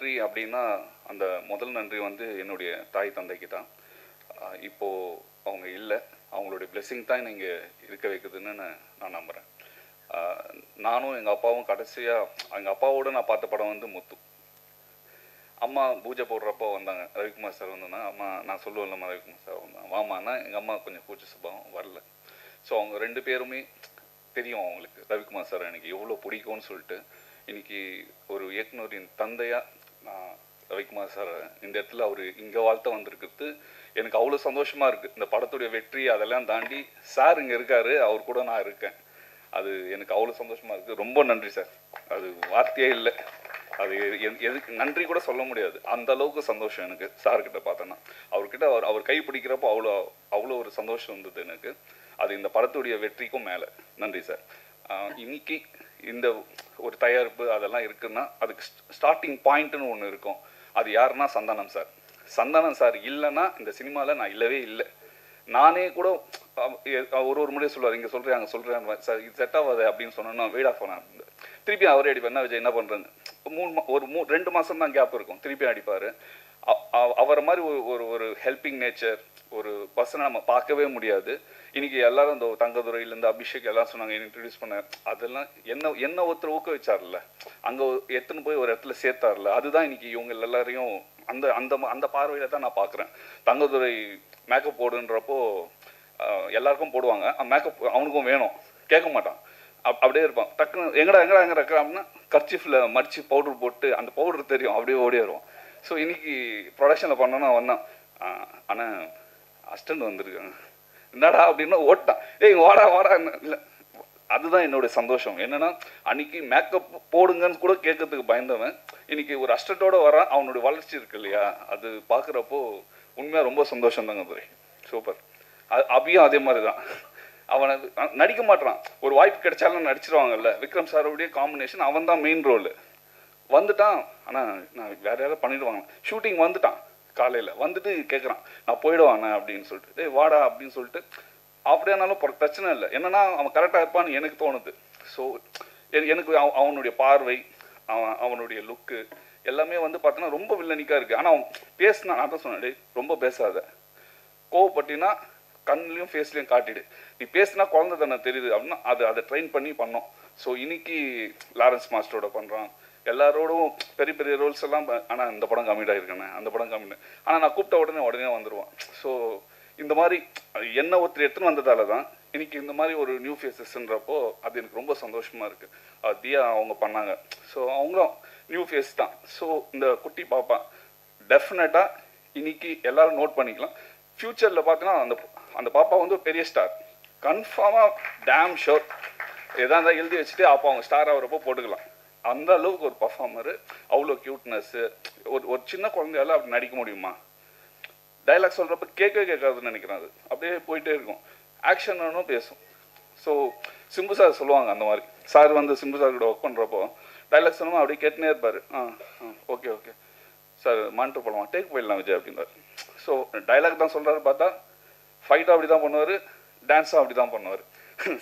நன்றி அப்படின்னா அந்த முதல் நன்றி வந்து என்னுடைய தாய் தந்தைக்கு தான். இப்போது அவங்க இல்லை, அவங்களுடைய பிளெஸ்ஸிங் தான் நீங்கள் இருக்க வைக்குதுன்னு நான் நம்புகிறேன். நானும் எங்கள் அப்பாவும் கடைசியாக எங்கள் அப்பாவோடு நான் பார்த்த படம் வந்து முத்து. அம்மா பூஜை போடுறப்போ வந்தாங்க, ரவிக்குமார் சார் வந்தாங்க. அம்மா நான் சொல்லுவேன்லம்மா ரவிக்குமார் சார் வந்தாங்க வாமான்னா, எங்கள் அம்மா கொஞ்சம் கூச்ச சுபாவம் வரல. ஸோ அவங்க ரெண்டு பேருமே தெரியும் அவங்களுக்கு ரவிக்குமார் சார் எனக்கு எவ்வளோ பிடிக்கும்னு சொல்லிட்டு. இன்றைக்கி ஒரு இயக்குனரின் தந்தையாக நான் ரவிக்குமார் சார் இந்த இடத்துல அவர் இங்கே வாழ்த்த வந்திருக்கிறது எனக்கு அவ்வளோ சந்தோஷமாக இருக்குது. இந்த படத்துடைய வெற்றி அதெல்லாம் தாண்டி சார் இங்கே இருக்கார், அவர் கூட நான் இருக்கேன். அது எனக்கு அவ்வளோ சந்தோஷமாக இருக்குது. ரொம்ப நன்றி சார், அது வார்த்தையே இல்லை. அது எதுக்கு நன்றி கூட சொல்ல முடியாது, அந்த அளவுக்கு சந்தோஷம் எனக்கு சார்கிட்ட பார்த்தேன்னா. அவர்கிட்ட அவர் கை பிடிக்கிறப்போ அவ்வளோ ஒரு சந்தோஷம் இருந்தது எனக்கு. அது இந்த படத்துடைய வெற்றிக்கும் மேலே. நன்றி சார். இன்னைக்கு இந்த ஒரு தயாரிப்பு அதெல்லாம் இருக்குன்னா அதுக்கு ஸ்டார்டிங் பாயிண்ட்டுன்னு ஒன்று இருக்கும். அது யாருன்னா சந்தானம் சார். சந்தானம் சார் இல்லைன்னா இந்த சினிமாவில் நான் இல்லவே இல்லை. நானே கூட ஒரு முறையே சொல்லுவார், இங்கே சொல்கிறேன் அங்கே சொல்கிறேன் சார், இது செட் ஆகாது அப்படின்னு சொன்னோன்னா வெயிட் ஆஃப் பண்ண திருப்பி அவரே அடிப்பார். என்ன விஜய் என்ன பண்ணுறேன்னு 2 மாதம் தான் கேப் இருக்கும், திருப்பி அடிப்பார். அவரை மாதிரி ஒரு ஹெல்பிங் நேச்சர் ஒரு பர்சனை நம்ம பார்க்கவே முடியாது. இன்றைக்கி எல்லோரும் இந்த தங்கதுரையிலேருந்து அபிஷேக் எல்லாம் சொன்னாங்க இன்ட்ரடியூஸ் பண்ண, அதெல்லாம் என்ன ஒருத்தர் ஊக்குவிச்சார்ல, அங்கே எத்தனை போய் ஒரு இடத்துல சேர்த்தார்ல, அதுதான் இன்றைக்கி இவங்க எல்லாரையும் அந்த அந்த அந்த பார்வையில் தான் நான் பார்க்குறேன். தங்கதுரை மேக்கப் போடுன்றப்போ எல்லாருக்கும் போடுவாங்க, மேக்கப் அவனுக்கும் வேணும், கேட்க மாட்டான், அப்படியே இருப்பான். டக்குன்னு எங்கடா இருக்கிற அப்படின்னா கர்ச்சீஃபில் மடித்து பவுடர் போட்டு அந்த பவுடர் தெரியும், அப்படியே ஓடி வருவான். ஸோ இன்றைக்கி ப்ரொடக்ஷனில் பண்ணோன்னா வந்தான், ஆனால் அஸ்டண்ட் வந்திருக்காங்க என்னடா அப்படின்னா ஓட்டான், ஏய் வாடா இல்லை. அதுதான் என்னுடைய சந்தோஷம். என்னென்னா அன்றைக்கி மேக்கப் போடுங்கன்னு கூட கேட்கறதுக்கு பயந்தவன் இன்றைக்கி ஒரு அஸ்டண்டோடு வரான். அவனுடைய வளர்ச்சி இருக்கு இல்லையா, அது பார்க்குறப்போ உண்மையாக ரொம்ப சந்தோஷம் தாங்க துரை. சூப்பர். அபியும் அதே மாதிரி தான், அவனை நடிக்க மாட்டான், ஒரு வாய்ப்பு கிடைச்சாலும் நடிச்சிருவாங்கல்ல. விக்ரம் சாரோடைய காம்பினேஷன், அவன் தான் மெயின் ரோல். வந்துட்டான், ஆனால் நான் வேறு யாராவது பண்ணிடுவாங்க. ஷூட்டிங் வந்துட்டான், காலையில் வந்துட்டு கேட்குறான் நான் போயிடுவானே அப்படின்னு சொல்லிட்டு, டேய் வாடா அப்படின்னு சொல்லிட்டு. அப்படியானாலும் பிரச்சனை இல்லை, என்னன்னா அவன் கரெக்டாக இருப்பான்னு எனக்கு தோணுது. ஸோ எனக்கு அவனுடைய பார்வை, அவனுடைய லுக்கு எல்லாமே வந்து பார்த்தோன்னா ரொம்ப வில்லனிக்காக இருக்குது. ஆனால் அவன் பேசினா, நான் தான் சொன்னேன், டேய் ரொம்ப பேசாத, கோவப்பட்டினா கண்ணுலையும் ஃபேஸ்லையும் காட்டிடு, நீ பேசினா குழந்தை தானே தெரியுது அப்படின்னா அதை ட்ரெயின் பண்ணி பண்ணோம். ஸோ இன்னைக்கு லாரன்ஸ் மாஸ்டரோட பண்ணுறான், எல்லாரோடும் பெரிய பெரிய ரோல்ஸ் எல்லாம். ஆனால் இந்த படம் கம்மிட் ஆகிருக்கேண்ணே, அந்த படம் கம்மிட், ஆனால் நான் கூப்பிட்ட உடனே வந்துடுவான். ஸோ இந்த மாதிரி என்ன ஒருத்தர் எடுத்துன்னு வந்ததால தான் இன்னைக்கு இந்த மாதிரி ஒரு நியூ ஃபேஸஸ்ன்றப்போ அது எனக்கு ரொம்ப சந்தோஷமாக இருக்குது. தியா அவங்க பண்ணாங்க, ஸோ அவங்களும் நியூ ஃபேஸ் தான். ஸோ இந்த குட்டி பாப்பா டெஃபினட்டாக இன்னைக்கு எல்லோரும் நோட் பண்ணிக்கலாம். ஃப்யூச்சரில் பார்த்தீங்கன்னா அந்த பாப்பா வந்து பெரிய ஸ்டார் கன்ஃபார்மாக, டேம் ஷோர். எதாக இருந்தால் எழுதி வச்சுட்டு அப்போ அவங்க ஸ்டார் ஆகிறப்போ போட்டுக்கலாம். அந்த அளவுக்கு ஒரு பர்ஃபார்மரு, அவ்வளோ க்யூட்னஸ்ஸு. ஒரு சின்ன குழந்தையால அப்படி நடிக்க முடியுமா? டைலாக் சொல்கிறப்ப கேட்காதுன்னு நினைக்கிறேன். அது அப்படியே போயிட்டே இருக்கும், ஆக்ஷனும் பேசும். ஸோ சிம்பு சார் சொல்லுவாங்க அந்த மாதிரி. சார் வந்து சிம்பு சார் கூட ஒர்க் பண்ணுறப்போ டைலாக் சொல்லுவோம், அப்படியே கேட்டுனே இருப்பார். ஓகே சார் மானிட்டர் போடலாம், டேக் போயிடலாம் விஜய் அப்படின்றார். ஸோ டைலாக் தான் சொல்கிறாரு, பார்த்தா ஃபைட்டாக அப்படி தான் பண்ணுவார், டான்ஸாக அப்படி தான் பண்ணுவார்.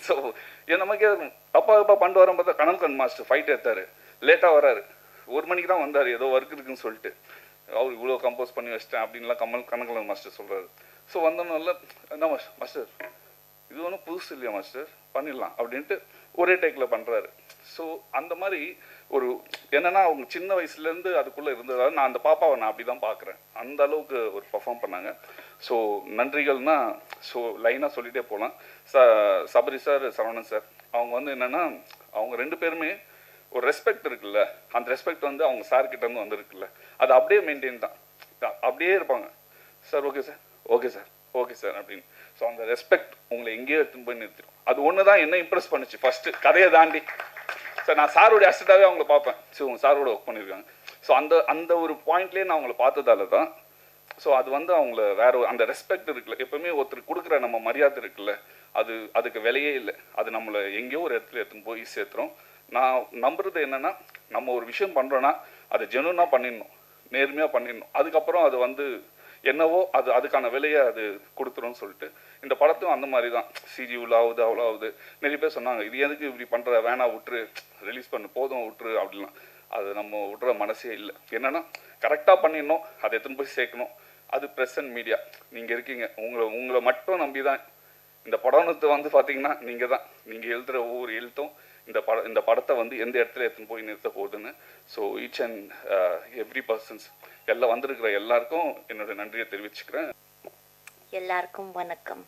ஸோ நமக்கே அப்பா பண்ணிட்டு வரோம். பார்த்தா கனல்கன் மாஸ்டர் ஃபைட் எடுத்தார், லேட்டாக வராரு, 1 மணிக்கு தான் வந்தார், ஏதோ ஒர்க் இருக்குன்னு சொல்லிட்டு. அவர் இவ்வளோ கம்போஸ் பண்ணி வச்சிட்டேன் அப்படின்லாம் கனல்கன் மாஸ்டர் சொல்கிறாரு. ஸோ வந்தோன்னே என்ன மாஸ்டர் இது ஒன்றும் புதுசு இல்லையா மாஸ்டர், பண்ணிடலாம் அப்படின்ட்டு ஒரே டேக்கில் பண்ணுறாரு. ஸோ அந்த மாதிரி ஒரு என்னென்னா அவங்க சின்ன வயசுலேருந்து அதுக்குள்ளே இருந்ததால் நான் அந்த பாப்பாவை நான் அப்படி தான் பார்க்குறேன். அந்த அளவுக்கு ஒரு பர்ஃபார்ம் பண்ணாங்க. ஸோ நன்றிகள்னால் ஸோ லைனாக சொல்லிகிட்டே போகலாம். சபரி சார், சரவணன் சார், அவங்க வந்து என்னென்னா அவங்க 2 பேருமே ஒரு ரெஸ்பெக்ட் இருக்குல்ல, அந்த ரெஸ்பெக்ட் வந்து அவங்க சார்கிட்டேருந்து வந்துருக்குல்ல, அது அப்படியே மெயின்டைன் தான், அப்படியே இருப்பாங்க. சார் ஓகே சார் அப்படின்னு. ஸோ அந்த ரெஸ்பெக்ட் உங்களை எங்கேயோ எடுத்துன்னு போய் நிறுத்திடும். அது ஒன்று தான் என்ன இம்ப்ரெஸ் பண்ணுச்சு ஃபஸ்ட்டு, கதையை தாண்டி. சார் நான் சாரோடைய அசிஸ்டண்டாகவே அவங்கள பார்ப்பேன். ஸோ உங்கள் சாரோட ஒர்க் பண்ணியிருக்காங்க. ஸோ அந்த ஒரு பாயிண்ட்லேயே நான் அவங்கள பார்த்ததால தான். ஸோ அது வந்து அவங்கள அந்த ரெஸ்பெக்ட் இருக்குல்ல, எப்பவுமே ஒருத்தர் கொடுக்குற நம்ம மரியாதை இருக்குல்ல, அதுக்கு விலையே இல்லை. அது நம்மளை எங்கேயோ ஒரு இடத்துல எடுத்துன்னு போய் சேர்த்துறோம். நான் நம்புறது என்னென்னா, நம்ம ஒரு விஷயம் பண்ணுறோன்னா அதை ஜெனுவனாக பண்ணிடணும், நேர்மையாக பண்ணிடணும். அதுக்கப்புறம் அது வந்து என்னவோ அதுக்கான விலையை அது கொடுத்துரும்னு சொல்லிட்டு இந்த படத்தும் அந்த மாதிரி தான். சிஜி இவ்வளோ ஆகுது அவ்வளோ ஆகுது, நிறைய பேர் சொன்னாங்க இது எதுக்கு இப்படி பண்ணுற, வேணா விட்டுரு, ரிலீஸ் பண்ணு, போதும் விட்டுரு அப்படிலாம். அது நம்ம விடுற மனசே இல்லை. என்னென்னா கரெக்டாக பண்ணிடணும், அதை எடுத்துன்னு போய் சேர்க்கணும். அது ப்ரெஸ் அண்ட் மீடியா, நீங்கள் இருக்கீங்க, உங்களை மட்டும் நம்பி தான் இந்த படத்தை வந்து பார்த்தீங்கன்னா நீங்கள் தான், நீங்கள் எழுதுகிற ஒவ்வொரு எழுத்தும் இந்த படத்தை வந்து எந்த இடத்துல எடுத்துன்னு போய் நிறுத்த போகுதுன்னு. So each and every persons எல்லாம் வந்திருக்கிற எல்லாருக்கும் என்னோட நன்றியை தெரிவிச்சுக்கிறேன். எல்லாருக்கும் வணக்கம்.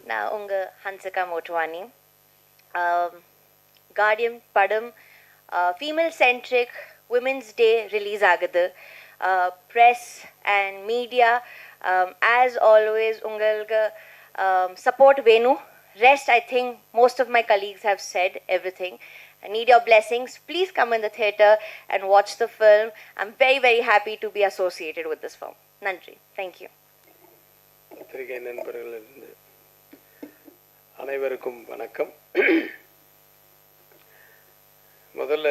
நான் உங்கள் ஹன்சிகா மோட்வானி. கார்டியன் படம் female centric women's day release ஆகுது. Press and media as always உங்களுக்கு சப்போர்ட் வேணும். Rest, I think most of my colleagues have said everything. I need your blessings. Please come in the theatre and watch the film. I'm very, very happy to be associated with this film. Nandri. Thank you. பத்திரிகை நண்பர்களிருந்து அனைவருக்கும் வணக்கம். முதல்ல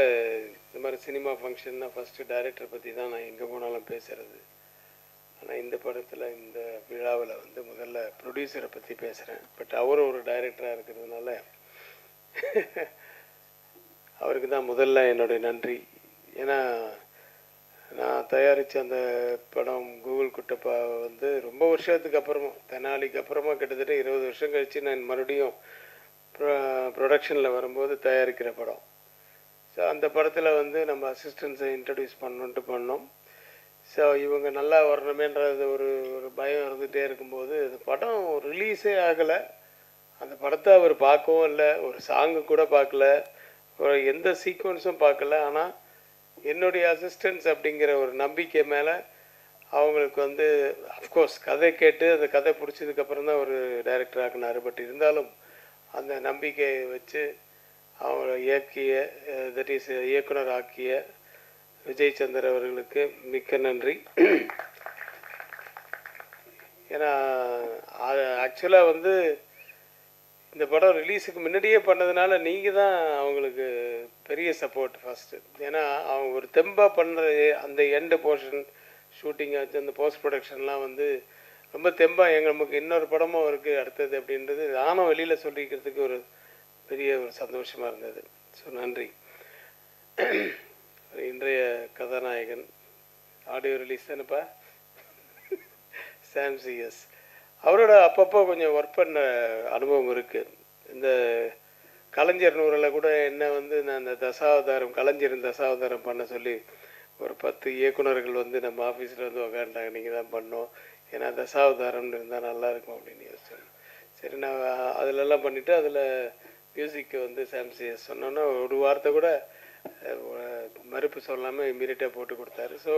இந்த மாதிரி cinema ஃபங்க்ஷன்னா first director பற்றி தான் நான் எங்கே போனாலும் பேசுகிறது. ஆனால் இந்த படத்தில் இந்த விழாவில் வந்து முதல்ல ப்ரொடியூசரை பற்றி பேசுகிறேன். பட் அவரும் ஒரு டைரக்டராக இருக்கிறதுனால அவருக்கு தான் முதல்ல என்னுடைய நன்றி. ஏன்னா நான் தயாரித்த அந்த படம் கூகுள் குட்டப்பா வந்து ரொம்ப வருஷத்துக்கு அப்புறமா, தெனாலிக்கு அப்புறமா கிட்டத்தட்ட 20 வருஷம் கழித்து நான் மறுபடியும் ப்ரொடக்ஷனில் வரும்போது தயாரிக்கிற படம். ஸோ அந்த படத்தில் வந்து நம்ம அசிஸ்டன்ஸை இன்ட்ரடியூஸ் பண்ணோம். ஸோ இவங்க நல்லா வரணுமேன்றது ஒரு பயம் இருந்துகிட்டே இருக்கும்போது அந்த படம் ரிலீஸே ஆகலை. அந்த படத்தை அவர் பார்க்கவும் இல்லை, ஒரு சாங்கு கூட பார்க்கல, ஒரு எந்த சீக்வன்ஸும் பார்க்கல. ஆனால் என்னுடைய அசிஸ்டன்ஸ் அப்படிங்கிற ஒரு நம்பிக்கை மேலே அவங்களுக்கு வந்து அஃப்கோர்ஸ் கதை கேட்டு அந்த கதை பிடிச்சதுக்கப்புறம் தான் ஒரு டைரக்டர் ஆக்கினார். பட் இருந்தாலும் அந்த நம்பிக்கையை வச்சு அவங்கள தட் இஸ் இயக்குனர் ஆக்கிய விஜய் சந்தர் அவர்களுக்கு மிக்க நன்றி. ஏன்னா ஆக்சுவலாக வந்து இந்த படம் ரிலீஸுக்கு முன்னாடியே பண்ணதுனால நீங்கள் தான் அவங்களுக்கு பெரிய சப்போர்ட் ஃபஸ்ட்டு. ஏன்னா அவங்க ஒரு தெம்பாக பண்ணுற அந்த எண்டு போர்ஷன் ஷூட்டிங் ஆச்சு, அந்த போஸ்ட் ப்ரொடக்ஷன்லாம் வந்து ரொம்ப தெம்பாக நமக்கு இன்னொரு படமும் இருக்குது அடுத்தது அப்படின்றது நானும் வெளியில் சொல்லிக்கிறதுக்கு ஒரு பெரிய ஒரு சந்தோஷமாக இருந்தது. ஸோ நன்றி. இன்றைய கதாநாயகன் ஆடியோ ரிலீஸ் தானேப்பா, சாம் சிஎஸ். அவரோட அப்பப்போ கொஞ்சம் ஒர்க் பண்ண அனுபவம் இருக்குது. இந்த கலைஞர் நூறில் கூட என்ன வந்து நான் இந்த கலைஞரின் தசாவதாரம் பண்ண சொல்லி ஒரு 10 இயக்குநர்கள் வந்து நம்ம ஆஃபீஸில் வந்து உக்காண்டாங்க, நீங்கள் தான் பண்ணோம், ஏன்னா தசாவதாரம்னு இருந்தால் நல்லாயிருக்கும் அப்படின்னு யோசிச்சேன். சரி நான் அதிலெல்லாம் பண்ணிவிட்டு அதில் மியூசிக்கு வந்து சாம் சிஎஸ் சொன்னோன்னா ஒரு வார்த்தை கூட மறுப்பு சொல்லாமல் இம்மீடியட்டாக போட்டு கொடுத்தாரு. ஸோ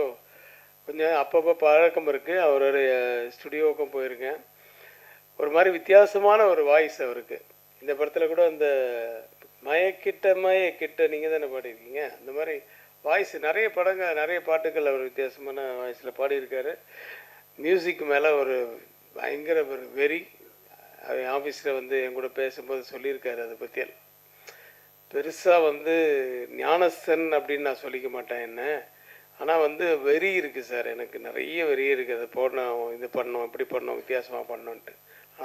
கொஞ்சம் அப்பப்போ பழக்கம் இருக்குது. அவருடைய ஸ்டுடியோவுக்கும் போயிருக்கேன். ஒரு மாதிரி வித்தியாசமான ஒரு வாய்ஸ் அவருக்கு. இந்த படத்தில் கூட இந்த மயக்கிட்ட நீங்கள் தானே பாடியிருக்கீங்க, அந்த மாதிரி வாய்ஸ் நிறைய பாட்டுகள் அவர் வித்தியாசமான வாய்ஸில் பாடியிருக்காரு. மியூசிக் மேலே ஒரு பயங்கர ஒரு வெறி. ஆஃபீஸில் வந்து என் கூட பேசும்போது சொல்லியிருக்காரு. அதை பற்றி பெருசாக வந்து ஞானஸ்தன் அப்படின்னு நான் சொல்லிக்க மாட்டேன் என்ன, ஆனால் வந்து வெறி இருக்குது சார், எனக்கு நிறைய வெறி இருக்குது. அதை போடணும், இது பண்ணோம், இப்படி பண்ணோம், வித்தியாசமாக பண்ணோன்ட்டு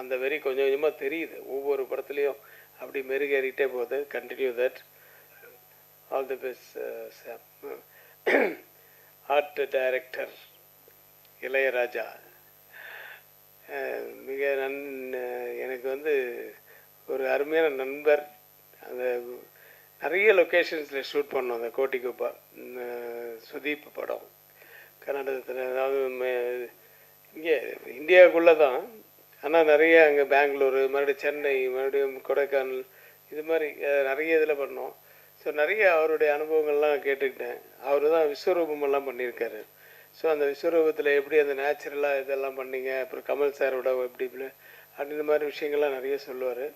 அந்த வெறி கொஞ்சம் கொஞ்சமாக தெரியுது. ஒவ்வொரு படத்துலையும் அப்படி மெருகேறிட்டே போகுது. Continue that. All the best Sam. Art director Ilaiyaraaja மிக எனக்கு வந்து ஒரு அருமையான நண்பர். அந்த நிறைய லொக்கேஷன்ஸில் ஷூட் பண்ணோம். அந்த கோட்டிக்குப்பா சுதீப் படம் கர்நாடகத்தில், அதாவது இங்கே இந்தியாவுக்குள்ளே தான், ஆனால் நிறைய அங்கே பெங்களூரு, மறுபடியும் சென்னை, மறுபடியும் கொடைக்கானல், இது மாதிரி நிறைய இதில் பண்ணோம். ஸோ நிறைய அவருடைய அனுபவங்கள்லாம் கேட்டுக்கிட்டேன். அவர் தான் விஸ்வரூபமெல்லாம் பண்ணியிருக்காரு. ஸோ அந்த விஸ்வரூபத்தில் எப்படி அந்த நேச்சுரலாக இதெல்லாம் பண்ணிங்க, அப்புறம் கமல் சாரோட எப்படி அப்படின்ற மாதிரி விஷயங்கள்லாம் நிறைய சொல்லுவார்.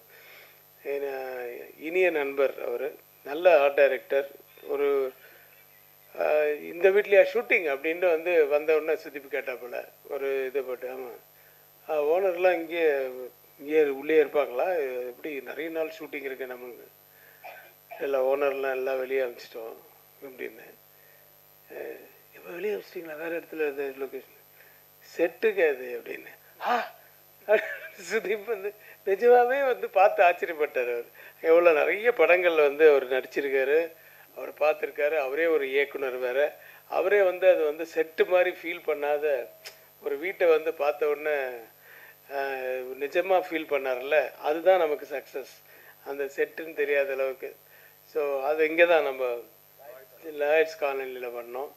இனிய நண்பர் அவர், நல்ல ஆர்ட் டைரக்டர். ஒரு இந்த வீட்லையா ஷூட்டிங் அப்படின்ட்டு வந்து வந்த உடனே சுத்திப்பு கேட்டாப்புல ஒரு இதை போட்டு, ஆமாம் ஓனர்லாம் இங்கே உள்ளே இருப்பாங்களா, எப்படி நிறைய நாள் ஷூட்டிங் இருக்குது நமக்கு, இல்லை ஓனர்லாம் எல்லாம் வெளியே அனுப்பிச்சிட்டோம் அப்படின்னு. எப்போ வெளியே அனுப்பிச்சிட்டிங்களா, வேறு இடத்துல லொக்கேஷன் செட்டுக்கு அது அப்படின்னு சுதீப் வந்து நிஜமாவே வந்து பார்த்து ஆச்சரியப்பட்டார். அவர் எவ்வளோ நிறைய படங்களில் வந்து அவர் நடிச்சிருக்காரு, அவர் பார்த்துருக்காரு. அவரே ஒரு இயக்குனர் வேறு. அவரே வந்து அது வந்து செட்டு மாதிரி ஃபீல் பண்ணாத ஒரு வீட்டை வந்து பார்த்த உடனே நிஜமாக ஃபீல் பண்ணார்ல, அதுதான் நமக்கு சக்ஸஸ். அந்த செட்டுன்னு தெரியாத அளவுக்கு. ஸோ அது இங்கே தான் நம்ம லாய்ட்ஸ் காலனியில் பண்ணோம்.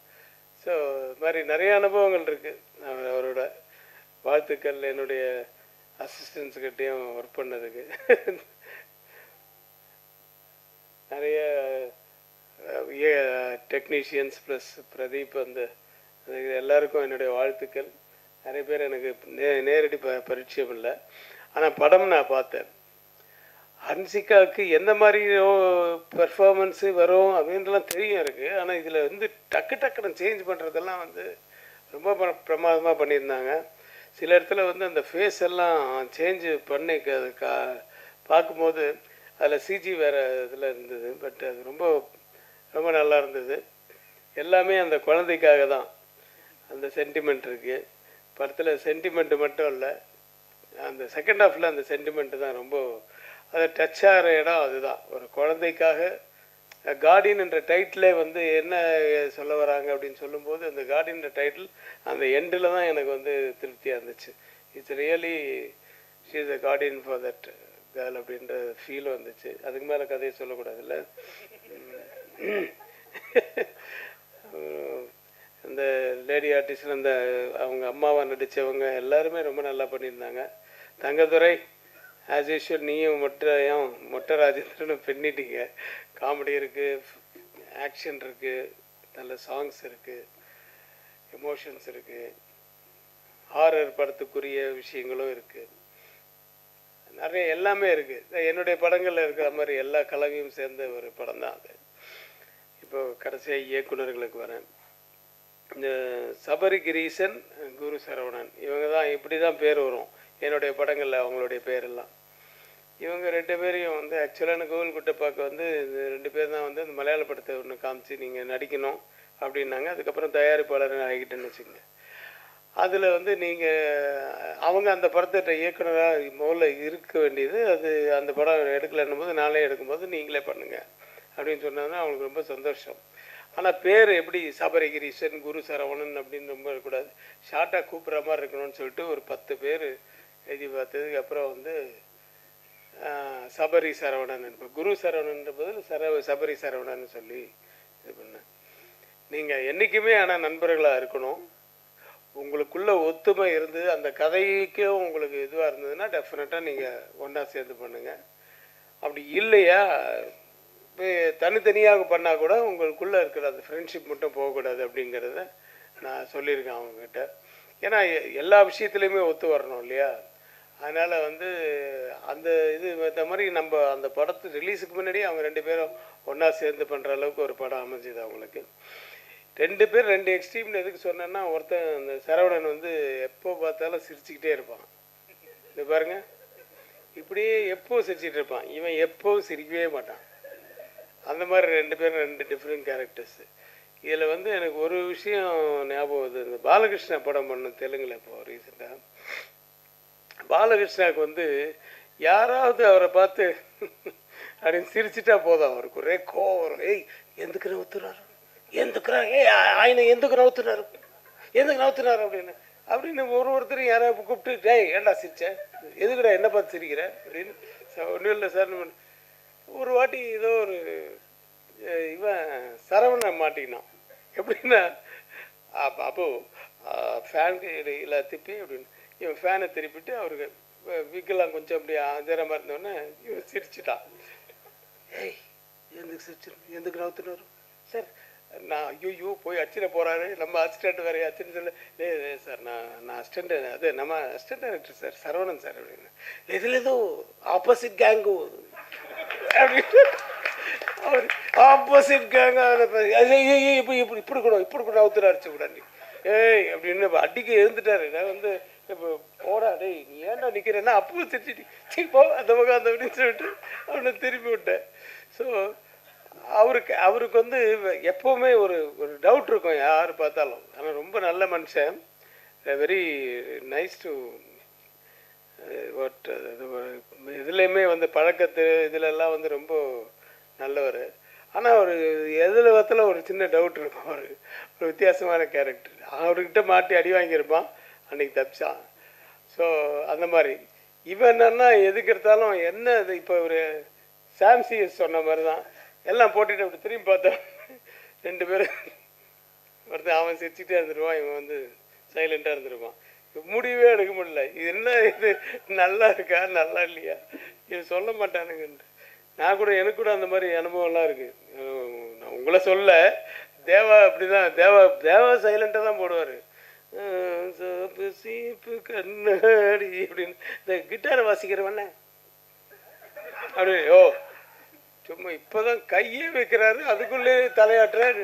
ஸோ இது மாதிரி நிறைய அனுபவங்கள் இருக்குது. அவரோட வாழ்த்துக்கள் என்னுடைய அசிஸ்டன்ஸுக்கிட்டேயும் ஒர்க் பண்ணதுக்கு. நிறைய டெக்னீஷியன்ஸ் ப்ளஸ் பிரதீப் வந்து எல்லாருக்கும் என்னுடைய வாழ்த்துக்கள். நிறைய பேர் எனக்கு நேரடி பரிச்சயம் இல்லை, ஆனால் படம் நான் பார்த்தேன். ஹன்சிகாவுக்கு எந்த மாதிரி பெர்ஃபார்மன்ஸு வரும் அப்படின்றலாம் தெரியும் இருக்குது. ஆனால் இதில் வந்து டக்குன்னு சேஞ்ச் பண்ணுறதெல்லாம் வந்து ரொம்ப பிரமாதமாக பண்ணியிருந்தாங்க. சில இடத்துல வந்து அந்த ஃபேஸ் எல்லாம் சேஞ்சு பண்ணி அது பார்க்கும்போது அதில் சிஜி வேறு இதில் இருந்தது. பட் அது ரொம்ப ரொம்ப நல்லா இருந்தது. எல்லாமே அந்த குழந்தைக்காக தான். அந்த சென்டிமெண்ட் இருக்குது படத்தில். சென்டிமெண்ட்டு மட்டும் இல்லை, அந்த செகண்ட் ஹாஃபில் அந்த சென்டிமெண்ட்டு தான் ரொம்ப அதை டச் ஆகிற இடம். அதுதான் ஒரு குழந்தைக்காக. கார்டியன் என்ற டைட்டிலே வந்து என்ன சொல்ல வராங்க அப்படின்னு சொல்லும்போது, அந்த கார்டியன்ற டைட்டில் அந்த எண்டில் தான் எனக்கு வந்து திருப்தியாக இருந்துச்சு. It's really she is a Guardian for that girl அப்படின்ற ஃபீல் வந்துச்சு. அதுக்கு மேலே கதையை சொல்லக்கூடாதுல்ல. அந்த லேடி ஆர்டிஸ்ட் அந்த அவங்க அம்மாவாக நடித்தவங்க எல்லாருமே ரொம்ப நல்லா பண்ணியிருந்தாங்க. தங்கதுரை ஆஸ் யூஷுவல் நீயும் மொட்டை ராஜேந்திரனும் பின்னிட்டீங்க. காமெடி இருக்குது, ஆக்ஷன் இருக்குது, நல்ல சாங்ஸ் இருக்குது, எமோஷன்ஸ் இருக்குது, ஹாரர் படத்துக்குரிய விஷயங்களும் இருக்குது, நிறைய எல்லாமே இருக்குது. என்னுடைய படங்களில் இருக்கிற மாதிரி எல்லா கலவையும் சேர்ந்த ஒரு படம் தான் அது. இப்போ கடைசியாக இயக்குநர்களுக்கு வரேன். இந்த சபரி கிரீசன், குரு சரவணன், இவங்க தான் இப்படி தான் பேர் வரும் என்னுடைய படங்களில். அவங்களுடைய பேரெல்லாம் இவங்க ரெண்டு பேரையும் வந்து ஆக்சுவலான கோவில் குட்டப்பாக்கு வந்து இந்த ரெண்டு பேர் தான் வந்து அந்த மலையாள படத்தை ஒன்று காமிச்சு நீங்கள் நடிக்கணும் அப்படின்னாங்க. அதுக்கப்புறம் தயாரிப்பாளர் ஆகிட்டேன்னு வச்சுக்கோங்க. அதில் வந்து நீங்கள் அவங்க அந்த படத்தை இயக்குனராக முதல்ல இருக்க வேண்டியது. அது அந்த படம் எடுக்கலைன்னும் போது நாளே எடுக்கும்போது நீங்களே பண்ணுங்கள் அப்படின்னு சொன்னாங்கன்னா அவங்களுக்கு ரொம்ப சந்தோஷம். ஆனால் பேர் எப்படி சபரிகிரீசன், குரு சரவணன் அப்படின்னு ரொம்ப இருக்கக்கூடாது, ஷார்ட்டாக கூப்பிட்ற மாதிரி இருக்கணும்னு சொல்லிட்டு ஒரு 10 பேர் எழுதி பார்த்ததுக்கு அப்புறம் வந்து சபரி சரவணன், இப்போ குரு சரவணன்ற பதில் சபரி சரவணன் சொல்லி இது பண்ணேன். நீங்கள் என்றைக்குமே ஆனால் நண்பர்களாக இருக்கணும். உங்களுக்குள்ள ஒத்துமை இருந்து அந்த கதைக்கும் உங்களுக்கு இதுவாக இருந்ததுன்னா டெஃபினட்டாக நீங்கள் ஒன்றா சேர்ந்து பண்ணுங்கள். அப்படி இல்லையா தனித்தனியாக பண்ணால் கூட உங்களுக்குள்ளே இருக்கிற அந்த ஃப்ரெண்ட்ஷிப் மட்டும் போகக்கூடாது அப்படிங்கிறத நான் சொல்லியிருக்கேன் அவங்கக்கிட்ட. ஏன்னா எல்லா விஷயத்துலையுமே ஒத்து வரணும் இல்லையா. அதனால் வந்து அந்த இது இந்த மாதிரி நம்ம அந்த படத்து ரிலீஸுக்கு முன்னாடியே அவங்க ரெண்டு பேரும் ஒன்றா சேர்ந்து பண்ணுற அளவுக்கு ஒரு படம் அமைஞ்சுது அவங்களுக்கு. ரெண்டு பேர் ரெண்டு எக்ஸ்ட்ரீம்னு எதுக்கு சொன்னேன்னா, ஒருத்தன் அந்த சரவணன் வந்து எப்போ பார்த்தாலும் சிரிச்சுக்கிட்டே இருப்பான். இது பாருங்க, இப்படியே எப்போ சிரிச்சுட்டு இருப்பான். இவன் எப்போவும் சிரிக்கவே மாட்டான். அந்த மாதிரி ரெண்டு பேரும் ரெண்டு டிஃப்ரெண்ட் கேரக்டர்ஸு. இதில் வந்து எனக்கு ஒரு விஷயம் ஞாபகம் வருது. இந்த பாலகிருஷ்ணா படம் பண்ண தெலுங்கில் இப்போ ரீசெண்டாக பாலகிருஷ்ணாவுக்கு வந்து யாராவது அவரை பார்த்து அப்படின்னு சிரிச்சிட்டா போதும், அவருக்கு ஒரே கோவம் வரும். ஏய் ఎందుకు నవ్వుతున్నారు, ఆయన ఎందుకు నవ్వుతున్నారు அப்படின்னு ஒருத்தரும் யாராவது கூப்பிட்டு, டேய் ஏன்டா சிரிச்சேன், எதுக்குடா என்ன பார்த்து சிரிக்கிற அப்படின்னு. ஒன்றும் இல்லை சார். ஒரு வாட்டி ஏதோ ஒரு இவன் சரவணன் மாட்டிக்கினான். எப்படின்னா அப்போ ஃபேனுக்கு இல்லை திப்பி அப்படின்னு இவன் ஃபேனை திருப்பிட்டு அவருக்கு விக்கெல்லாம் கொஞ்சம் அப்படி ஆஜரமாக இருந்தோடனே இவன் சிரிச்சிட்டான். ஏய் எதுக்கு நவுத்துனாரு சார், நான் ஐயோ போய் அச்சிட போகிறாரு, நம்ம அசிஸ்டண்ட் வேறு அச்சுன்னு சொல்ல. சார் நான் அசிஸ்டண்ட், அது நம்ம assistant director sir Saravanan sir அப்படின்னு. இதில் ஏதோ ஆப்போசிட் கேங்கு அப்படின்னு அவர் ஆப்போசிட் கேங்க இப்படி கூட அவுத்துட்டு அடிச்சு கூட ஏய் அப்படின்னு அடிக்க எழுந்துட்டாரு. நான் வந்து இப்போ போடா டேய் நீ ஏன்டா நிற்கிறேன்னா அப்போ சிரிச்சிட்டு போ அந்த பக்கம் அந்த அப்படின்னு சொல்லிட்டு அவனை திருப்பி விட்டேன். ஸோ அவருக்கு வந்து எப்போவுமே ஒரு டவுட் இருக்கும் யார் பார்த்தாலும். ஆனால் ரொம்ப நல்ல மனுஷன், வெரி நைஸ் டு இதுலேயுமே வந்து பழக்கத்து இதிலெல்லாம் வந்து ரொம்ப நல்லவர். ஆனால் ஒரு எதில் விதத்தில் ஒரு சின்ன டவுட் இருக்கும். ஒரு வித்தியாசமான கேரக்டர். அவர்கிட்ட மாட்டி அடி வாங்கியிருப்பான், அன்றைக்கி தப்பிச்சான். ஸோ அந்த மாதிரி இவன் என்னன்னா எதுக்கு எடுத்தாலும் என்ன இது இப்போ ஒரு சாம்சிஎஸ் சொன்ன மாதிரி தான் எல்லாம் போட்டுட்டு அப்படி திரும்பி பார்த்தோம். 2 பேரும் ஒருத்தன் அவன் சிரிச்சுட்டே இருந்துருவான், இவன் வந்து சைலண்ட்டாக இருந்துருவான். முடிவே எடுக்க முடியல. இது என்ன, இது நல்லா இருக்கா நல்லா இல்லையா, இது சொல்ல மாட்டானுங்கன்ட்டு. நான் கூட எனக்கு கூட அந்த மாதிரி அனுபவம்லாம் இருக்குது. நான் உங்களை சொல்ல, தேவா அப்படி தான், தேவா சைலண்ட்டாக தான் போடுவார். சோப்பு சீப்பு கண்ணாடி அப்படின்னு இந்த கிட்டாரை வாசிக்கிறவண்ண அப்படி ஓ சும்மா இப்போதான் கையே வைக்கிறாரு, அதுக்குள்ளே தலையாட்டுறாரு.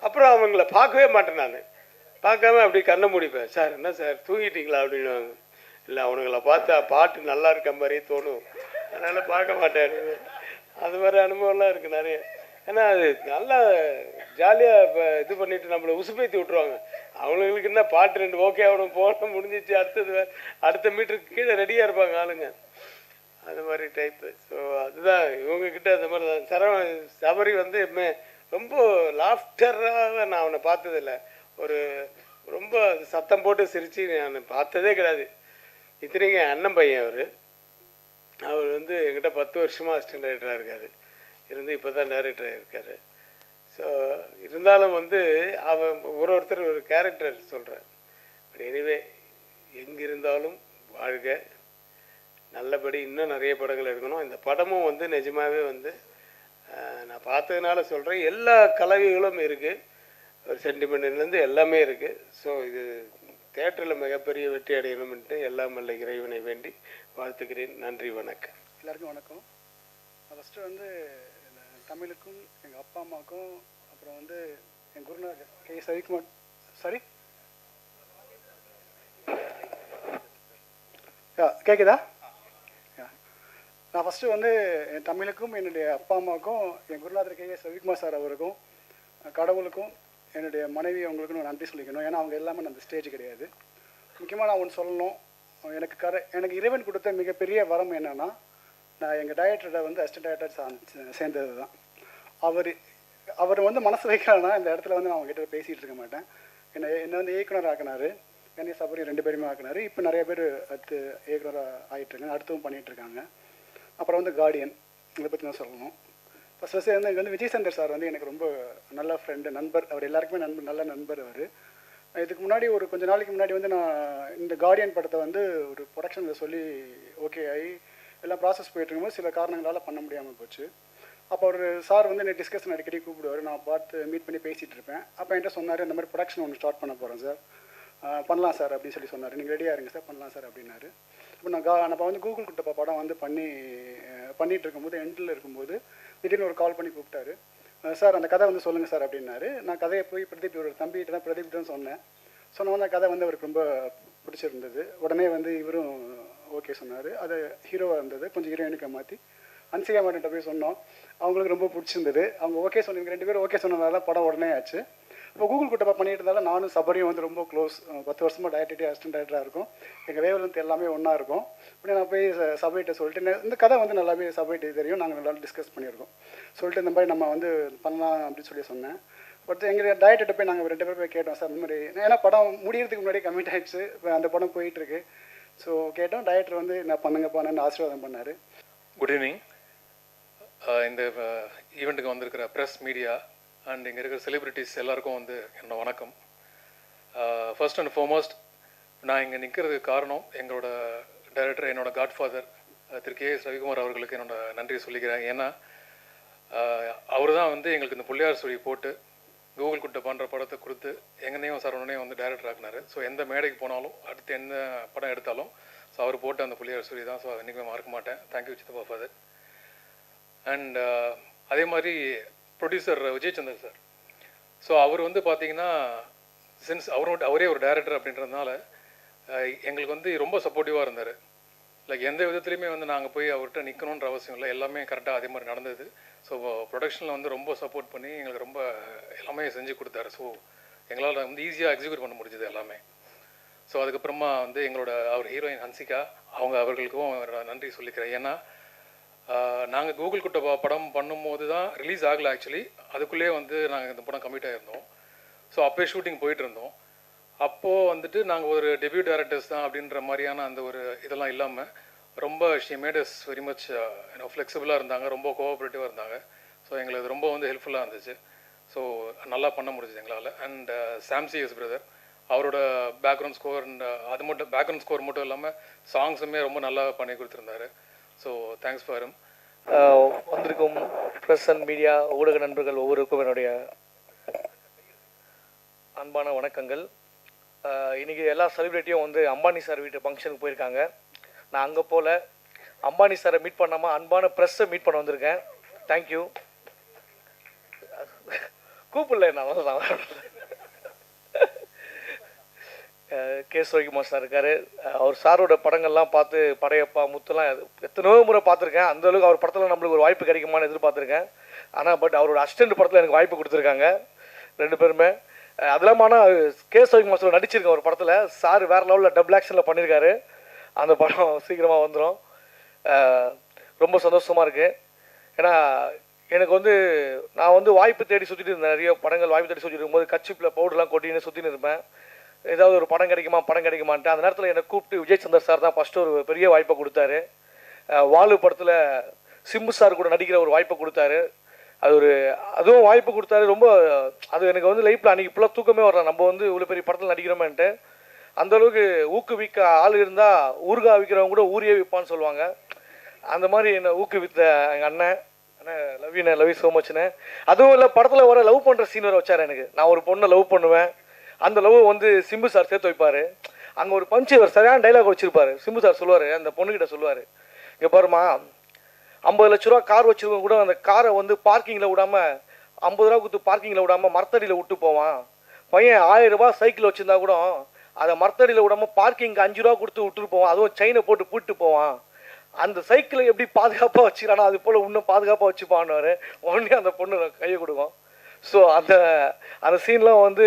அப்புறம் அவங்கள பார்க்கவே மாட்டேன். நான் பார்க்காம அப்படி கண்ணை முடிப்பேன். சார் என்ன சார் தூங்கிட்டீங்களா அப்படின்னுவாங்க. இல்லை அவனுங்களை பார்த்தா பாட்டு நல்லா இருக்க மாதிரியே தோணும், அதனால் பார்க்க மாட்டாரு. அது மாதிரி அனுபவம்லாம் இருக்குது நிறைய. ஏன்னா அது நல்லா ஜாலியாக இப்போ இது பண்ணிவிட்டு நம்மளை உசுப்பேற்றி விட்ருவாங்க. அவங்களுக்கு என்ன பாட்டு 2 ஓகே ஆகணும், போன முடிஞ்சிச்சு, அடுத்த மீட்டருக்கு கீழே ரெடியாக இருப்பாங்க ஆளுங்க. அது மாதிரி டைப்பு. ஸோ அதுதான் இவங்கக்கிட்ட அந்த மாதிரி தான். சபரி வந்து ரொம்ப லாஃப்டராக நான் அவனை பார்த்ததில்லை. ஒரு ரொம்ப சத்தம் போட்டு சிரித்து நான் பார்த்ததே கிடையாது. இத்தனைக்கு அண்ணன் பையன் அவர் வந்து என்கிட்ட 10 வருஷமாக அசிஸ்டன்ட் டைரக்டராக இருக்கார். இருந்து இப்போ தான் டைரக்டராக இருக்கார். ஸோ இருந்தாலும் வந்து அவன் ஒருத்தர் ஒரு கேரக்டர் சொல்கிறேன். எனிவே எங்கே இருந்தாலும் வாழ்க, நல்லபடி இன்னும் நிறைய படங்கள் எடுக்கணும். இந்த படமும் வந்து நிஜமாகவே வந்து நான் பார்த்ததுனால சொல்கிறேன், எல்லா கலவைகளும் இருக்குது. ஒரு சென்டிமெண்ட்லேருந்து எல்லாமே இருக்குது. ஸோ இது தேட்டரில் மிகப்பெரிய வெற்றி அடையணும்ன்ட்டு எல்லாம் வல்ல இறைவனை வேண்டி வாழ்த்துக்கிறேன். நன்றி, வணக்கம். எல்லாருக்கும் வணக்கம். ஃபஸ்ட்டு வந்து தமிழுக்கும் எங்கள் அப்பா அம்மாவுக்கும், அப்புறம் வந்து என் குருநாதர் கே ரவிக்குமார், சாரி கேட்குதா? நான் ஃபஸ்ட்டு வந்து என் தமிழுக்கும் என்னுடைய அப்பா அம்மாவுக்கும் என் குருநாதர் கே ரவிக்குமார் சார் அவருக்கும் கடவுளுக்கும் என்னுடைய மனைவி அவங்களுக்கும் நான் நன்றி சொல்லிக்கணும். ஏன்னா அவங்க எல்லாமே அந்த ஸ்டேஜ் கிடையாது. முக்கியமாக நான் ஒன்று சொல்லணும், எனக்கு இறைவன் கொடுத்த மிகப்பெரிய வரம் என்னென்னா, நான் எங்கள் டைரக்டரை வந்து அசிஸ்டன்ட் டைரக்டர் சேர்ந்தது தான். அவர் வந்து மனசு வைக்கலன்னா இந்த இடத்துல வந்து நான் அவங்ககிட்ட பேசிகிட்டு இருக்க மாட்டேன். என்னை வந்து இயக்குனர் ஆக்கினார், என்னை சபரி 2 பேருமே ஆக்கினார். இப்போ நிறைய பேர் அடுத்து இயக்குனராக ஆகிட்டுருக்காங்க, அடுத்தவும் பண்ணிகிட்ருக்காங்க. அப்புறம் வந்து கார்டியன், இதை பற்றி நான் சொல்லணும். ஃபஸ்ட்டு வந்து இங்கே வந்து விஜய் சந்தர் சார் வந்து எனக்கு ரொம்ப நல்ல ஃப்ரெண்டு, நண்பர். அவர் எல்லாருக்குமே நல்ல நண்பர் அவர். இதுக்கு முன்னாடி ஒரு கொஞ்ச நாளைக்கு முன்னாடி வந்து நான் இந்த கார்டியன் படத்தை வந்து ஒரு ப்ரொடக்ஷனில் சொல்லி ஓகே ஆகி எல்லாம் ப்ராசஸ் போயிட்டுருக்கும்போது சில காரணங்களால் பண்ண முடியாமல் போச்சு. அப்போ ஒரு சார் வந்து என்னை டிஸ்கஷன் அடிக்கடி கூப்பிடுவார், நான் பார்த்து மீட் பண்ணி பேசிகிட்டு இருப்பேன். அப்போ என்கிட்ட சொன்னார், இந்த மாதிரி ப்ரொடக்ஷன் ஒன்று ஸ்டார்ட் பண்ண போகிறேன் சார், பண்ணலாம் சார் அப்படின்னு சொல்லி சொன்னார். நீங்கள் ரெடியாக இருங்க சார், பண்ணலாம் சார் அப்படின்னாரு. இப்போ நான் வந்து கூகுள் குட்டப்பா படம் வந்து பண்ணிகிட்டு இருக்கும்போது எண்டில் இருக்கும்போது திடீர்னு ஒரு கால் பண்ணி கூப்பிட்டாரு. சார் அந்த கதை வந்து சொல்லுங்கள் சார் அப்படின்னாரு. நான் கதையை போய் பிரதீப் ஒரு தம்பிகிட்ட தான் பிரதீப் தான் சொன்னோம். அந்த கதை வந்து அவருக்கு ரொம்ப பிடிச்சிருந்தது. உடனே வந்து இவரும் ஓகே சொன்னார். அது ஹீரோவாக இருந்தது, கொஞ்சம் ஹீரோயினுக்கு மாற்றி அன்சிகா மாட்டிட்ட போய் சொன்னோம். அவங்களுக்கு ரொம்ப பிடிச்சிருந்தது. அவங்க ஓகே சொன்னீங்க, 2 பேரும் ஓகே சொன்னதால படம் உடனே ஆச்சு. இப்போ கூகுள் குட்டப்பா பண்ணிட்டு இருந்தாலும் நானும் சபரியும் வந்து ரொம்ப க்ளோஸ். 10 வருஷமாக டைரக்டர் அசிஸ்டன்ட் டைரக்டராக இருக்கும். எங்கள் வேவலந்து எல்லாமே ஒன்றா இருக்கும். இப்படி நான் போய் சபைகிட்ட சொல்லிட்டு இந்த கதை வந்து நல்லாவே சபைகிட்ட தெரியும், நாங்கள் நல்லா டிஸ்கஸ் பண்ணியிருக்கோம். சொல்லிட்டு இந்த மாதிரி நம்ம வந்து பண்ணலாம் அப்படின்னு சொல்லி சொன்னேன். பட் எங்கள் டைரக்டர்கிட்ட போய் நாங்கள் 2 பேர் போய் கேட்டோம் சார் இந்த மாதிரி, ஏன்னா படம் முடியறதுக்கு முன்னாடி கமிட் ஆகிடுச்சு, அந்த படம் போயிட்டுருக்கு. ஸோ கேட்டோம். டைரக்டர் வந்து நான் பண்ணுங்கப்பான்னு ஆசீர்வாதம் பண்ணார். Good evening. இந்த ஈவெண்ட்டுக்கு வந்திருக்கிற ப்ரெஸ், மீடியா அண்ட் இங்கே இருக்கிற செலிப்ரிட்டிஸ் எல்லாருக்கும் வந்து என்னோட வணக்கம். ஃபர்ஸ்ட் அண்ட் ஃபார்மோஸ்ட் நான் இங்கே நிற்கிறதுக்கு காரணம் எங்களோட டைரக்டர், என்னோட காட்ஃபாதர் திரு கே ரவிக்குமார் அவர்களுக்கு என்னோட நன்றி சொல்லிக்கிறேன். ஏன்னா அவர் தான் வந்து எங்களுக்கு இந்த புள்ளியார் ஸ்டோரி போட்டு கூகுள் குட்டை பண்ணுற படத்தை கொடுத்து எங்கனையும் சரவணனையும் வந்து டைரக்டர் ஆக்கினார். ஸோ எந்த மேடைக்கு போனாலும் அடுத்து எந்த படம் எடுத்தாலும் ஸோ அவர் போட்டு அந்த புள்ளியார் ஸ்டோரி தான். ஸோ அதை என்றைக்குமே மறக்க மாட்டேன். தேங்க்யூ சித்தப்பா ஃபாதர். அண்ட் அதே மாதிரி producer Vijay Chandar sir. So அவர் வந்து பார்த்தீங்கன்னா சின்ஸ் அவரே ஒரு டைரக்டர் அப்படின்றதுனால எங்களுக்கு வந்து ரொம்ப சப்போர்ட்டிவாக இருந்தார். லைக் எந்த விதத்துலையுமே வந்து நாங்கள் போய் அவர்கிட்ட நிற்கணுன்ற அவசியம் இல்லை, எல்லாமே கரெக்டாக அதே மாதிரி நடந்தது. ஸோ ப்ரொடக்ஷனில் வந்து ரொம்ப சப்போர்ட் பண்ணி எங்களுக்கு ரொம்ப எல்லாமே செஞ்சு கொடுத்தாரு. ஸோ எங்களால் வந்து ஈஸியாக எக்ஸிக்யூட் பண்ண முடிஞ்சது எல்லாமே. ஸோ அதுக்கப்புறமா வந்து எங்களோட அவர் ஹீரோயின் ஹன்சிகா அவர்களுக்கும் நன்றி சொல்லிக்கிறேன். ஏன்னா நாங்கள் கூகுள் குட்டை படம் பண்ணும்போது தான் ரிலீஸ் ஆகலை ஆக்சுவலி. அதுக்குள்ளேயே வந்து நாங்கள் இந்த படம் கமிட் ஆகிருந்தோம். ஸோ அப்போயே ஷூட்டிங் போயிட்டு இருந்தோம். அப்போது வந்துட்டு நாங்கள் ஒரு டெபியூ டேரக்டர்ஸ் தான் அப்படின்ற மாதிரியான அந்த ஒரு இதெல்லாம் இல்லாமல் ரொம்ப she made us very much ஃப்ளெக்சிபிளாக இருந்தாங்க, ரொம்ப கோஆப்ரேட்டிவாக இருந்தாங்க. ஸோ எங்களுக்கு அது ரொம்ப வந்து ஹெல்ப்ஃபுல்லாக இருந்துச்சு. ஸோ நல்லா பண்ண முடிஞ்சது எங்களால். அண்ட் சாம்சிஎஸ் பிரதர் அவரோட பேக்ரவுண்ட் ஸ்கோர் அது மட்டும் பேக்ரவுண்ட் ஸ்கோர் மட்டும் இல்லாமல் சாங்ஸுமே ரொம்ப நல்லா பண்ணி கொடுத்துருந்தாரு. So thanks for him. வந்திருக்கும் ப்ரெஸ் அண்ட் மீடியா ஊடக நண்பர்கள் ஒவ்வொருக்கும் என்னுடைய அன்பான வணக்கங்கள். இன்றைக்கி எல்லா செலிப்ரிட்டியும் வந்து அம்பானி சார் வீட்டு ஃபங்க்ஷனுக்கு போயிருக்காங்க. நான் அங்கே போல் அம்பானி சாரை மீட் பண்ணாமல் அன்பான ப்ரெஸ்ஸை மீட் பண்ண வந்திருக்கேன். தேங்க்யூ. கூப்பிடல நான் கே சிவகுமார் சார் இருக்கார். அவர் சாரோட படங்கள்லாம் பார்த்து படையப்பா முத்துலாம் எத்தனையோ முறை பார்த்துருக்கேன். அந்தளவுக்கு அவர் படத்தில் நம்மளுக்கு ஒரு வாய்ப்பு கிடைக்குமான்னு எதிர்பார்த்துருக்கேன். ஆனால் பட் அவரோட அசிஸ்டன்ட் படத்தில் எனக்கு வாய்ப்பு கொடுத்துருக்காங்க 2 பேருமே. அது இல்லாமல் ஆனால் கே சிவகுமார் சார் நடிச்சிருக்கேன் ஒரு படத்தில். சார் வேறு லெவலில் டபுள் ஆக்ஷனில் பண்ணியிருக்காரு. அந்த படம் சீக்கிரமாக வந்துடும். ரொம்ப சந்தோஷமாக இருக்குது. ஏன்னா எனக்கு வந்து நான் வந்து வாய்ப்பு தேடி சுற்றிட்டு இருந்தேன். நிறைய படங்கள் வாய்ப்பு தேடி சுற்றிட்டு இருக்கும்போது கச்சிப்பில் பவுடர்லாம் கொட்டின்னு சுற்றின்னு இருப்பேன். ஏதாவது ஒரு படம் கிடைக்குமான்ட்டு அந்த நேரத்தில் என்னை கூப்பிட்டு விஜய் சந்தர் சார் தான் ஃபஸ்ட்டு ஒரு பெரிய வாய்ப்பை கொடுத்தாரு. வாலு படத்தில் சிம்பு சார் கூட நடிக்கிற ஒரு வாய்ப்பை கொடுத்தாரு. அதுவும் வாய்ப்பு கொடுத்தாரு. ரொம்ப அது எனக்கு வந்து லைஃப்பில் அன்றைக்கி இப்போலாம் தூக்கமே வரல. நம்ம வந்து இவ்வளோ பெரிய படத்தில் நடிக்கிறோமேன்ட்டு அந்தளவுக்கு ஊக்குவிக்க ஆள் இருந்தால் ஊறுகாய் விற்கிறவங்க கூட ஊரியே விற்பான்னு சொல்லுவாங்க. அந்த மாதிரி என்னை ஊக்குவித்த எங்கள் அண்ணன் லவ் யூ ஸோ மச்ண்ணே. அதுவும் இல்லை, படத்தில் வர லவ் பண்ணுற சீன் வர வச்சார் எனக்கு. நான் ஒரு பொண்ணை லவ் பண்ணுவேன். அந்த லவ் வந்து சிம்பு சார் சேர்த்து வைப்பார். அங்கே ஒரு பஞ்சு ஒரு சரியான டைலாக் வச்சுருப்பார். சிம்பு சார் சொல்லுவார், அந்த பொண்ணுக்கிட்ட சொல்லுவார், இங்கே பாருமா 50 லட்ச ரூபா கார் வச்சுருக்கவங்க கூட அந்த காரை வந்து பார்க்கிங்கில் விடாமல் 50 ரூபா கொடுத்து பார்க்கிங்கில் விடாமல் மரத்தடியில் விட்டு போவான். பையன் 1000 ரூபா சைக்கிள் வச்சுருந்தா கூட அதை மரத்தடியில் விடாமல் பார்க்கிங்க்கு 5 ரூபா கொடுத்து விட்டுட்டு போவான். அதுவும் செயினை போட்டு கூப்பிட்டு போவான். அந்த சைக்கிளை எப்படி பாதுகாப்பாக வச்சுக்கிறானோ அது போல் இன்னும் பாதுகாப்பாக வச்சுப்பான்னு உடனே அந்த பொண்ணு கையை கொடுக்கும். ஸோ அந்த சீன்லாம் வந்து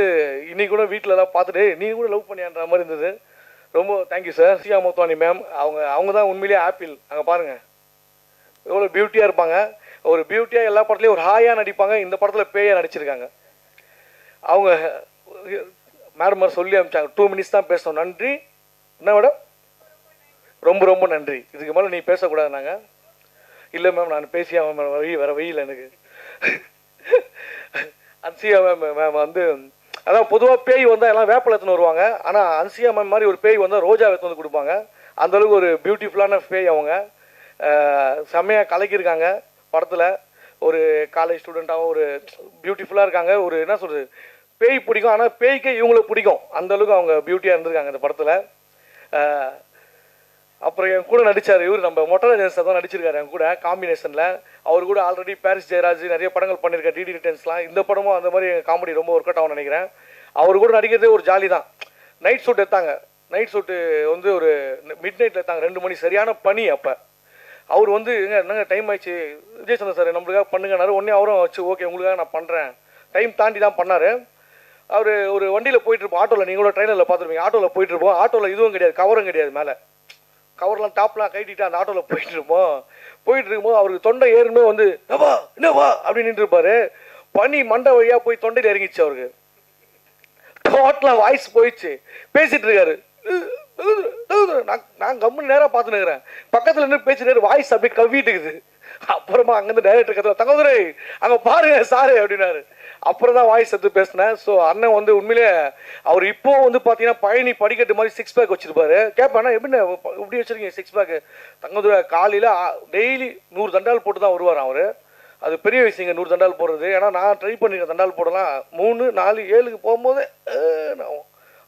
இன்னைக்கு கூட வீட்டிலலாம் பார்த்துட்டு நீ கூட லவ் பண்ணியான்ற மாதிரி இருந்தது. ரொம்ப தேங்க்யூ சார். சியா மோத்வானி மேம் அவங்க தான் உண்மையிலேயே ஆப்பிள். அங்கே பாருங்கள் எவ்வளோ பியூட்டியாக இருப்பாங்க. ஒரு பியூட்டியாக எல்லா படத்துலையும் ஒரு ஹாயாக நடிப்பாங்க. இந்த படத்தில் பேயாக நடிச்சிருக்காங்க. அவங்க மேடம் சொல்லி அனுப்பிச்சாங்க 2 மினிட்ஸ் தான் பேசணும். நன்றி. என்ன மேடம்? ரொம்ப ரொம்ப நன்றி. இதுக்கு மேலே நீ பேசக்கூடாது. நாங்கள் இல்லை மேம் நான் பேசியா மேம் வேறு வெயில் எனக்கு அன்சியா மேம் வந்து அதான் பொதுவாக பேய் வந்தால் எல்லாம் வேப்பிலை எடுத்துன்னு வருவாங்க. ஆனால் அன்சியா மேம் மாதிரி ஒரு பேய் வந்தால் ரோஜா எடுத்து வந்து கொடுப்பாங்க. அந்தளவுக்கு ஒரு பியூட்டிஃபுல்லான பேய். அவங்க செம்மையாக கலக்கியிருக்காங்க படத்தில். ஒரு காலேஜ் ஸ்டூடெண்ட்டாகவும் ஒரு பியூட்டிஃபுல்லாக இருக்காங்க. ஒரு என்ன சொல்கிறது, பேய் பிடிக்கும். ஆனால் பேய்க்கே இவங்களை பிடிக்கும். அந்தளவுக்கு அவங்க பியூட்டியாக இருந்திருக்காங்க இந்த படத்தில். அப்புறம் என் கூட நடித்தார் இவர் நம்ம மொட்டராஜன் சார் தான் நடிச்சிருக்காரு என் கூட காம்பினேஷனில். அவர் கூட ஆல்ரெடி பாரிஸ் ஜெயராஜ் நிறைய படங்கள் பண்ணியிருக்காரு. டிடி ரிட்டர்ன்ஸ்லாம். இந்த படமும் அந்த மாதிரி காமெடி ரொம்ப ஒர்க் அவுட் ஆகும்னு நினைக்கிறேன். அவர் கூட நடிக்கிறதே ஒரு ஜாலி தான். நைட் ஷூட் எடுத்தாங்க. நைட் ஷூட்டு வந்து ஒரு மிட் நைட்டில் எடுத்தாங்க 2 மணி. சரியான பனி. அப்போ அவர் வந்து என்னங்க டைம் ஆயிடுச்சு விஜய் சந்தர் சார் நம்மளுக்காக பண்ணுங்கன்னாரு. உடனே அவரும் வச்சு ஓகே உங்களுக்காக நான் பண்ணுறேன். டைம் தாண்டி தான் பண்ணார். அவர் ஒரு வண்டியில் போயிட்டுருப்போம். ஆட்டோவில் நீங்களும் ட்ரெயினில் பார்த்துருப்பீங்க. ஆட்டோவில் போயிட்டுருப்போம். ஆட்டோவில் இதுவும் கிடையாது, கவரும் கிடையாது. மேலே கவர்லாம் டாப்லாம் கட்டிட்டு அந்த ஆட்டோவில் போயிட்டு இருக்கும்போது அவருக்கு தொண்டை ஏறுமே வந்து என்னவா அப்படின்னு நின்றுருப்பாரு. பனி மண்டை வழியாக போய் தொண்டையில் இறங்கிச்சு. அவருக்கு டோட்டலாக வாய்ஸ் போயிடுச்சு. பேசிகிட்டு இருக்காரு. நான் கம்முன்னு நேராக பார்த்துன்னு இருக்கிறேன். பக்கத்தில் நின்று பேசிட்டு வாய்ஸ் அப்படியே கவ்விட்டுக்குது. அப்புறமா அங்கேருந்து டைரக்டர் கத்துல தங்கதுரை அங்கே பாருங்க சாரு அப்படின்னாரு. அப்புறம் தான் வாய்ஸ் எடுத்து பேசினேன். ஸோ அண்ணன் வந்து உண்மையிலே அவர் இப்போ வந்து பார்த்தீங்கன்னா பழனி படிக்கட்டு மாதிரி 6 பேக் வச்சுருப்பாரு. கேட்பேன் எப்படின்னா இப்படி வச்சுருக்கீங்க 6 பேக்கு? தங்கதுரை காலையில் டெய்லி 100 தண்டால் போட்டு தான் வருவார் அவர். அது பெரிய விஷயங்க 100 தண்டால் போடுறது. ஏன்னா நான் ட்ரை பண்ணிக்கிறேன் தண்டால் போடலாம் 3, 4, 7க்கு போகும்போது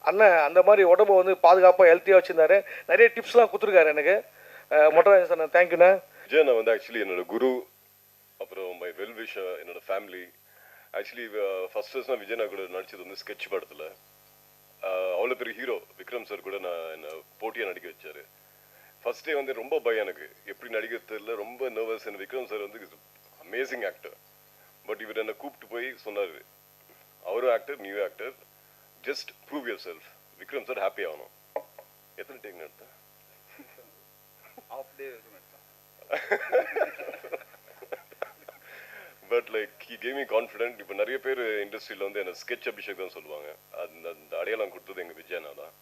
அண்ணன் அந்த மாதிரி உடம்பை வந்து பாதுகாப்பாக ஹெல்த்தியாக வச்சுருந்தாரு. நிறைய டிப்ஸ்லாம் கொடுத்துருக்காரு எனக்கு. மொட்டராஜன் சார் தேங்க்யூண்ணே. விஜய் நான் வந்து ஆக்சுவலி என்னோட குரு, அப்புறம் மை வெல் விஷர், என்னோட ஃபேமிலி. ஆக்சுவலி ஃபர்ஸ்ட் நான் விஜய் கூட நடிச்சது வந்து ஸ்கெட்ச் படத்தில். அவ்வளோ பெரிய ஹீரோ விக்ரம் சார் கூட நான் என்னை போட்டியாக நடிக்க வச்சார். ஃபர்ஸ்ட் டே வந்து ரொம்ப பயம் எனக்கு, எப்படி நடிக்கிறது இல்லை, ரொம்ப நர்வஸ். என்ன விக்ரம் சார் வந்து அமேசிங் ஆக்டர். பட் இவர் என்னை கூப்பிட்டு போய் சொன்னார், அவரும் actor, new actor, just prove yourself. Vikram sir happy ஆகணும். டேக் எடுத்தேன் half day but like he gave me confident. இப்போ நிறைய பேர் இண்டஸ்ட்ரியில் வந்து என்ன ஸ்கெட்ச் அபிஷேக் தான் சொல்லுவாங்க. அந்த அடையாளம் கொடுத்தது எங்கள் விஜயனா தான்.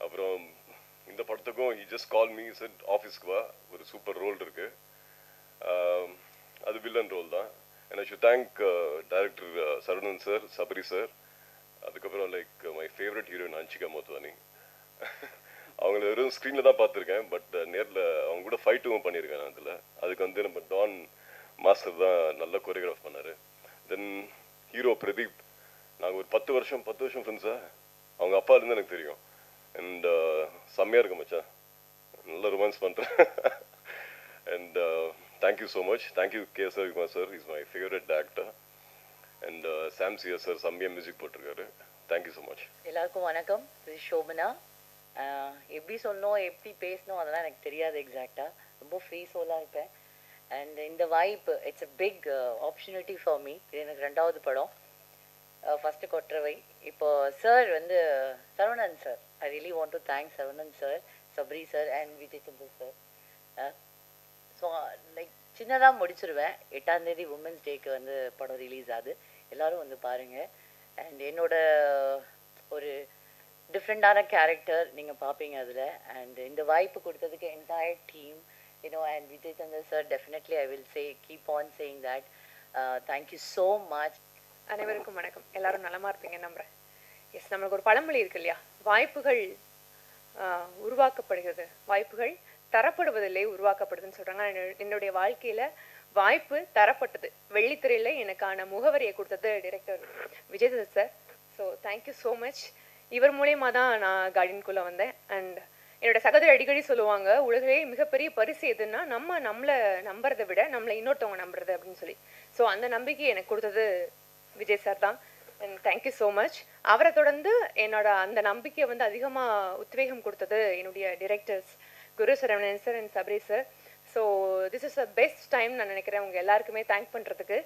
அப்புறம் இந்த படத்துக்கும் he just call me set ஆஃபீஸ்க்கு வா, ஒரு சூப்பர் ரோல் இருக்கு, அது வில்லன் ரோல் தான். And I should thank director Saravanan sir, Sabari sir, அதுக்கப்புறம் like my favourite heroine Anshika Motwani. அவங்கள வெறும் ஸ்க்ரீனில் தான் பார்த்துருக்கேன், பட் நேரில் அவங்க கூட ஃபைட்டும் பண்ணியிருக்கேன் நான் அதில். அதுக்கு வந்து நம்ம டான் மாஸ்டர் தான் நல்ல கோரியோகிராஃப் பண்ணார். தென் ஹீரோ பிரதீப், நாங்கள் ஒரு 10 வருஷம் ஃப்ரெண்ட்ஸா, அவங்க அப்பா இருந்து எனக்கு தெரியும். அண்ட் செம்மையாக இருக்கு மச்சா, நல்ல ரொமான்ஸ் பண்ணுறேன். And thank you so much. Thank you K Savikumar sir, is my favourite actor. And Sam சியா சார் செம்மையாக மியூசிக் போட்டிருக்காரு. Thank you so much. எல்லாருக்கும் வணக்கம். இது ஷோபனா. எப்படி சொல்லணும், எப்படி பேசணும் அதெல்லாம் எனக்கு தெரியாது எக்ஸாக்டாக. ரொம்ப ஃப்ரீ சோலாக இருப்பேன். அண்ட் இந்த வாய்ப்பு, it's a big opportunity for me. இது எனக்கு 2வது படம். ஃபஸ்ட்டு கொற்றவை. இப்போ சார் வந்து Saravanan sir, I really want to thank Saravanan sir, Sabari sir and Vijay Chandar sir. So like சின்னதாக முடிச்சிருவேன். 8ஆம் தேதி உமன்ஸ் டேக்கு வந்து படம் ரிலீஸ் ஆகுது. எல்லோரும் வந்து பாருங்கள். அண்ட் என்னோட ஒரு டிஃப்ரெண்ட்டான கேரக்டர் நீங்கள் பார்ப்பீங்க அதில். அண்ட் இந்த வாய்ப்பு கொடுத்ததுக்கு entire team, and Vijay Chandra sir, definitely I will say, keep on saying that. Thank you so much. அனைவருக்கும் வணக்கம். எல்லாரும் நலமா இருப்பீங்க நம்புறேன். எஸ், நம்மளுக்கு ஒரு பழமொழி இருக்கு இல்லையா, வாய்ப்புகள் உருவாக்கப்படுகிறது, வாய்ப்புகள் தரப்படுவதில்லை, உருவாக்கப்படுதுன்னு சொல்றாங்க. என்னுடைய வாழ்க்கையில வாய்ப்பு தரப்பட்டது. வெள்ளித்திரையில எனக்கான முகவரியை கொடுத்தது director Vijay sir. So thank you so much. இவர் மூலயமா தான் நான் கார்டனுக்குள்ளே வந்தேன். அண்ட் என்னோட சகோதரி அடிக்கடி சொல்லுவாங்க, உலகிலேயே மிகப்பெரிய பரிசு எதுன்னா நம்மளை நம்புறதை விட நம்மளை இன்னொருத்தவங்க நம்புறது அப்படின்னு சொல்லி. ஸோ அந்த நம்பிக்கை எனக்கு கொடுத்தது விஜய் சார் தான். And thank you so much. அவரை தொடர்ந்து என்னோட அந்த நம்பிக்கையை வந்து அதிகமாக உத்வேகம் கொடுத்தது என்னுடைய directors Guru Saravanan sir and Sabari sir. So this is a best time நான் நினைக்கிறேன் உங்கள் எல்லாருக்குமே தேங்க் பண்ணுறதுக்கு.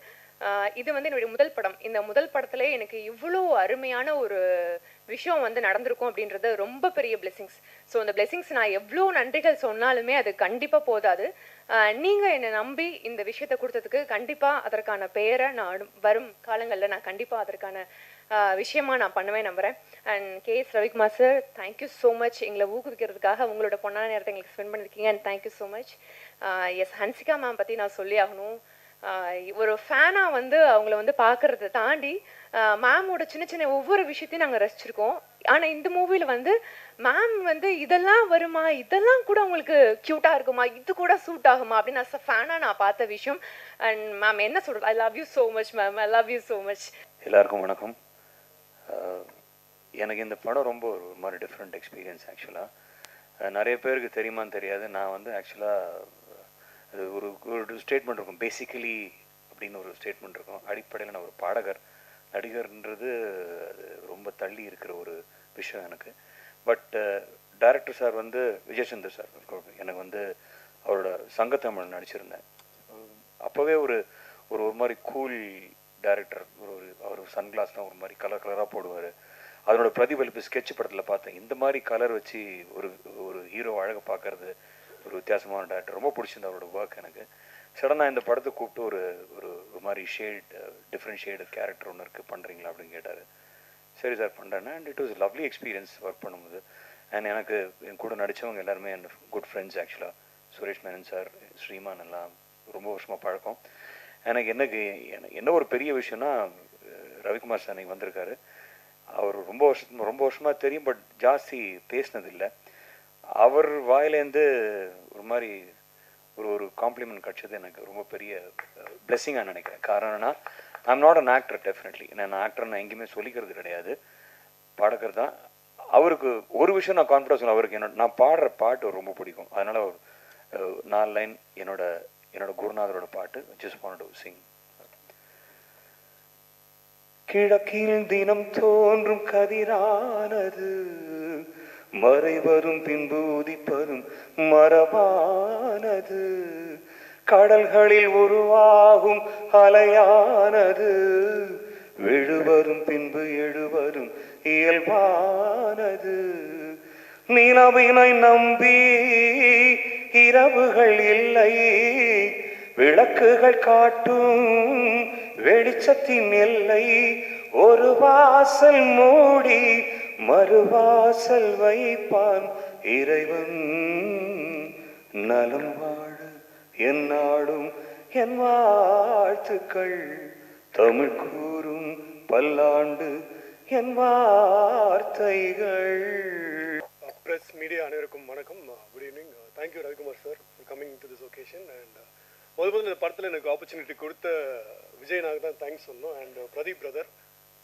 இது வந்து என்னுடைய முதல் படம். இந்த முதல் படத்துல எனக்கு இவ்வளோ அருமையான ஒரு விஷயம் வந்து நடந்திருக்கும் அப்படின்றது ரொம்ப பெரிய பிளெஸிங்ஸ். ஸோ அந்த பிளெஸிங்ஸ் நான் எவ்வளோ நன்றிகள் சொன்னாலுமே அது கண்டிப்பாக போதாது. நீங்கள் என்னை நம்பி இந்த விஷயத்தை கொடுத்ததுக்கு கண்டிப்பாக அதற்கான பெயரை நான் வரும் காலங்களில் நான் கண்டிப்பாக அதற்கான விஷயமா நான் பண்ணுவேன் நம்புகிறேன். And K S. Ravikumar sir, thank you so much. எங்களை ஊக்குவிக்கிறதுக்காக உங்களோட பொண்ணான நேரத்தை எங்களுக்கு ஸ்பெண்ட் பண்ணியிருக்கீங்க. And thank you so much. Yes, Hansika ma'am பற்றி நான் சொல்லி ஆகணும். ஒரு ஃபேனாக வந்து அவங்கள வந்து பார்க்குறத தாண்டி மேமோட சின்ன சின்ன ஒவ்வொரு விஷயத்தையும் நாங்கள் ரசிச்சிருக்கோம். ஆனால் இந்த மூவியில் வந்து மேம் வந்து இதெல்லாம் வருமா, இதெல்லாம் கூட அவங்களுக்கு க்யூட்டாக இருக்குமா, இது கூட சூட் ஆகுமா அப்படின்னு நான் ஃபேனாக நான் பார்த்த விஷயம். அண்ட் மேம் என்ன சொல்கிறது, I love you so much ma'am, I love you so much. எல்லாருக்கும் வணக்கம். எனக்கு இந்த படம் ரொம்ப ஒரு மாதிரி டிஃப்ரெண்ட் எக்ஸ்பீரியன்ஸ். ஆக்சுவலாக நிறைய பேருக்கு தெரியுமான்னு தெரியாது, நான் வந்து ஆக்சுவலாக அது ஒரு ஸ்டேட்மெண்ட் இருக்கும், பேசிக்கலி அப்படின்னு ஒரு ஸ்டேட்மெண்ட் இருக்கும். அடிப்படையில் நான் ஒரு பாடகர், நடிகர்ன்றது அது ரொம்ப தள்ளி இருக்கிற ஒரு விஷயம் எனக்கு. பட் டைரக்டர் சார் வந்து விஜய் சந்தர் சார், எனக்கு வந்து அவரோட சங்கத்தமிழ் நடிச்சிருந்தேன். அப்போவே ஒரு ஒரு மாதிரி கூல் டைரக்டர். அவர் சன்கிளாஸ்லாம் ஒரு மாதிரி கலராக போடுவார். அதனோட பிரதிபலிப்பு ஸ்கெட்ச் படத்தில் பார்த்தேன். இந்த மாதிரி கலர் வச்சு ஒரு ஹீரோ அழகை பார்க்கறது ஒரு வித்தியாசமான டேரக்டர். ரொம்ப பிடிச்சிருந்த அவரோட ஒர்க் எனக்கு. சடனாக இந்த படத்தை கூப்பிட்டு ஒரு ஒரு மாதிரி டிஃப்ரெண்ட் ஷேடு கேரக்டர் ஒன்று இருக்குது, பண்ணுறீங்களா அப்படின்னு கேட்டார். சரி சார் பண்ணுறேன். And it was lovely experience work பண்ணும்போது. அண்ட் எனக்கு என் கூட நடித்தவங்க எல்லாருமே என் குட் ஃப்ரெண்ட்ஸ். ஆக்சுவலாக சுரேஷ் மேனன் சார், ஸ்ரீமான் எல்லாம் ரொம்ப வருஷமாக பழக்கம். எனக்கு என்ன ஒரு பெரிய விஷயம்னா, ரவிக்குமார் சார் அன்றைக்கி வந்திருக்காரு. அவர் ரொம்ப வருஷமாக தெரியும், பட் ஜாஸ்தி பேசினதில்லை. அவர் வாயிலேருந்து ஒரு மாதிரி ஒரு காம்ப்ளிமெண்ட் கிடச்சது எனக்கு ரொம்ப பெரிய பிளெஸிங்காக நினைக்கிறேன். காரணம்னா, I'm not an actor. Definitely நான் ஆக்டர் நான் எங்கேயுமே சொல்லிக்கிறது கிடையாது, பாடகர் தான். அவருக்கு ஒரு விஷயம் நான் கான்ஃபிடன்ஸ் சொல்ல, அவருக்கு நான் பாடுற பாட்டு ரொம்ப பிடிக்கும். அதனால் ஒரு 4 லைன் என்னோட குருநாதரோட பாட்டு ஜஸ்ட் வாண்ட் டு சிங். கிழக்கில் தினம் தோன்றும் கதிரானது, மறைவரும் பின்பு உதிப்பதும் மரபானது, கடல்களில் உருவாகும் அலையானது, விழுவரும் பின்பு எழுவரும் இயல்பானது, நிலவினை நம்பி இரவுகள் இல்லை, விளக்குகள் காட்டும் வெளிச்சத்தின் எல்லை. ஒரு வாசல் மூடி மறுவாசல் வைப்பான் இறைவன். நலம் வாழ என் நாடும் என் வாழ்த்துக்கள், தமிழ் கூறும் பல்லாண்டு என் வார்த்தைகள். ப்ரெஸ் மீடியா அனைவருக்கும் வணக்கம். Good evening. Thank you Ravikumar sir for coming to this occasion. And முதல்ல இந்த படத்தில் எனக்கு ஆப்பர்ச்சுனிட்டி கொடுத்த விஜய் நாக்கு தான் தேங்க்ஸ் சொன்னோம். அண்ட் பிரதீப் பிரதர்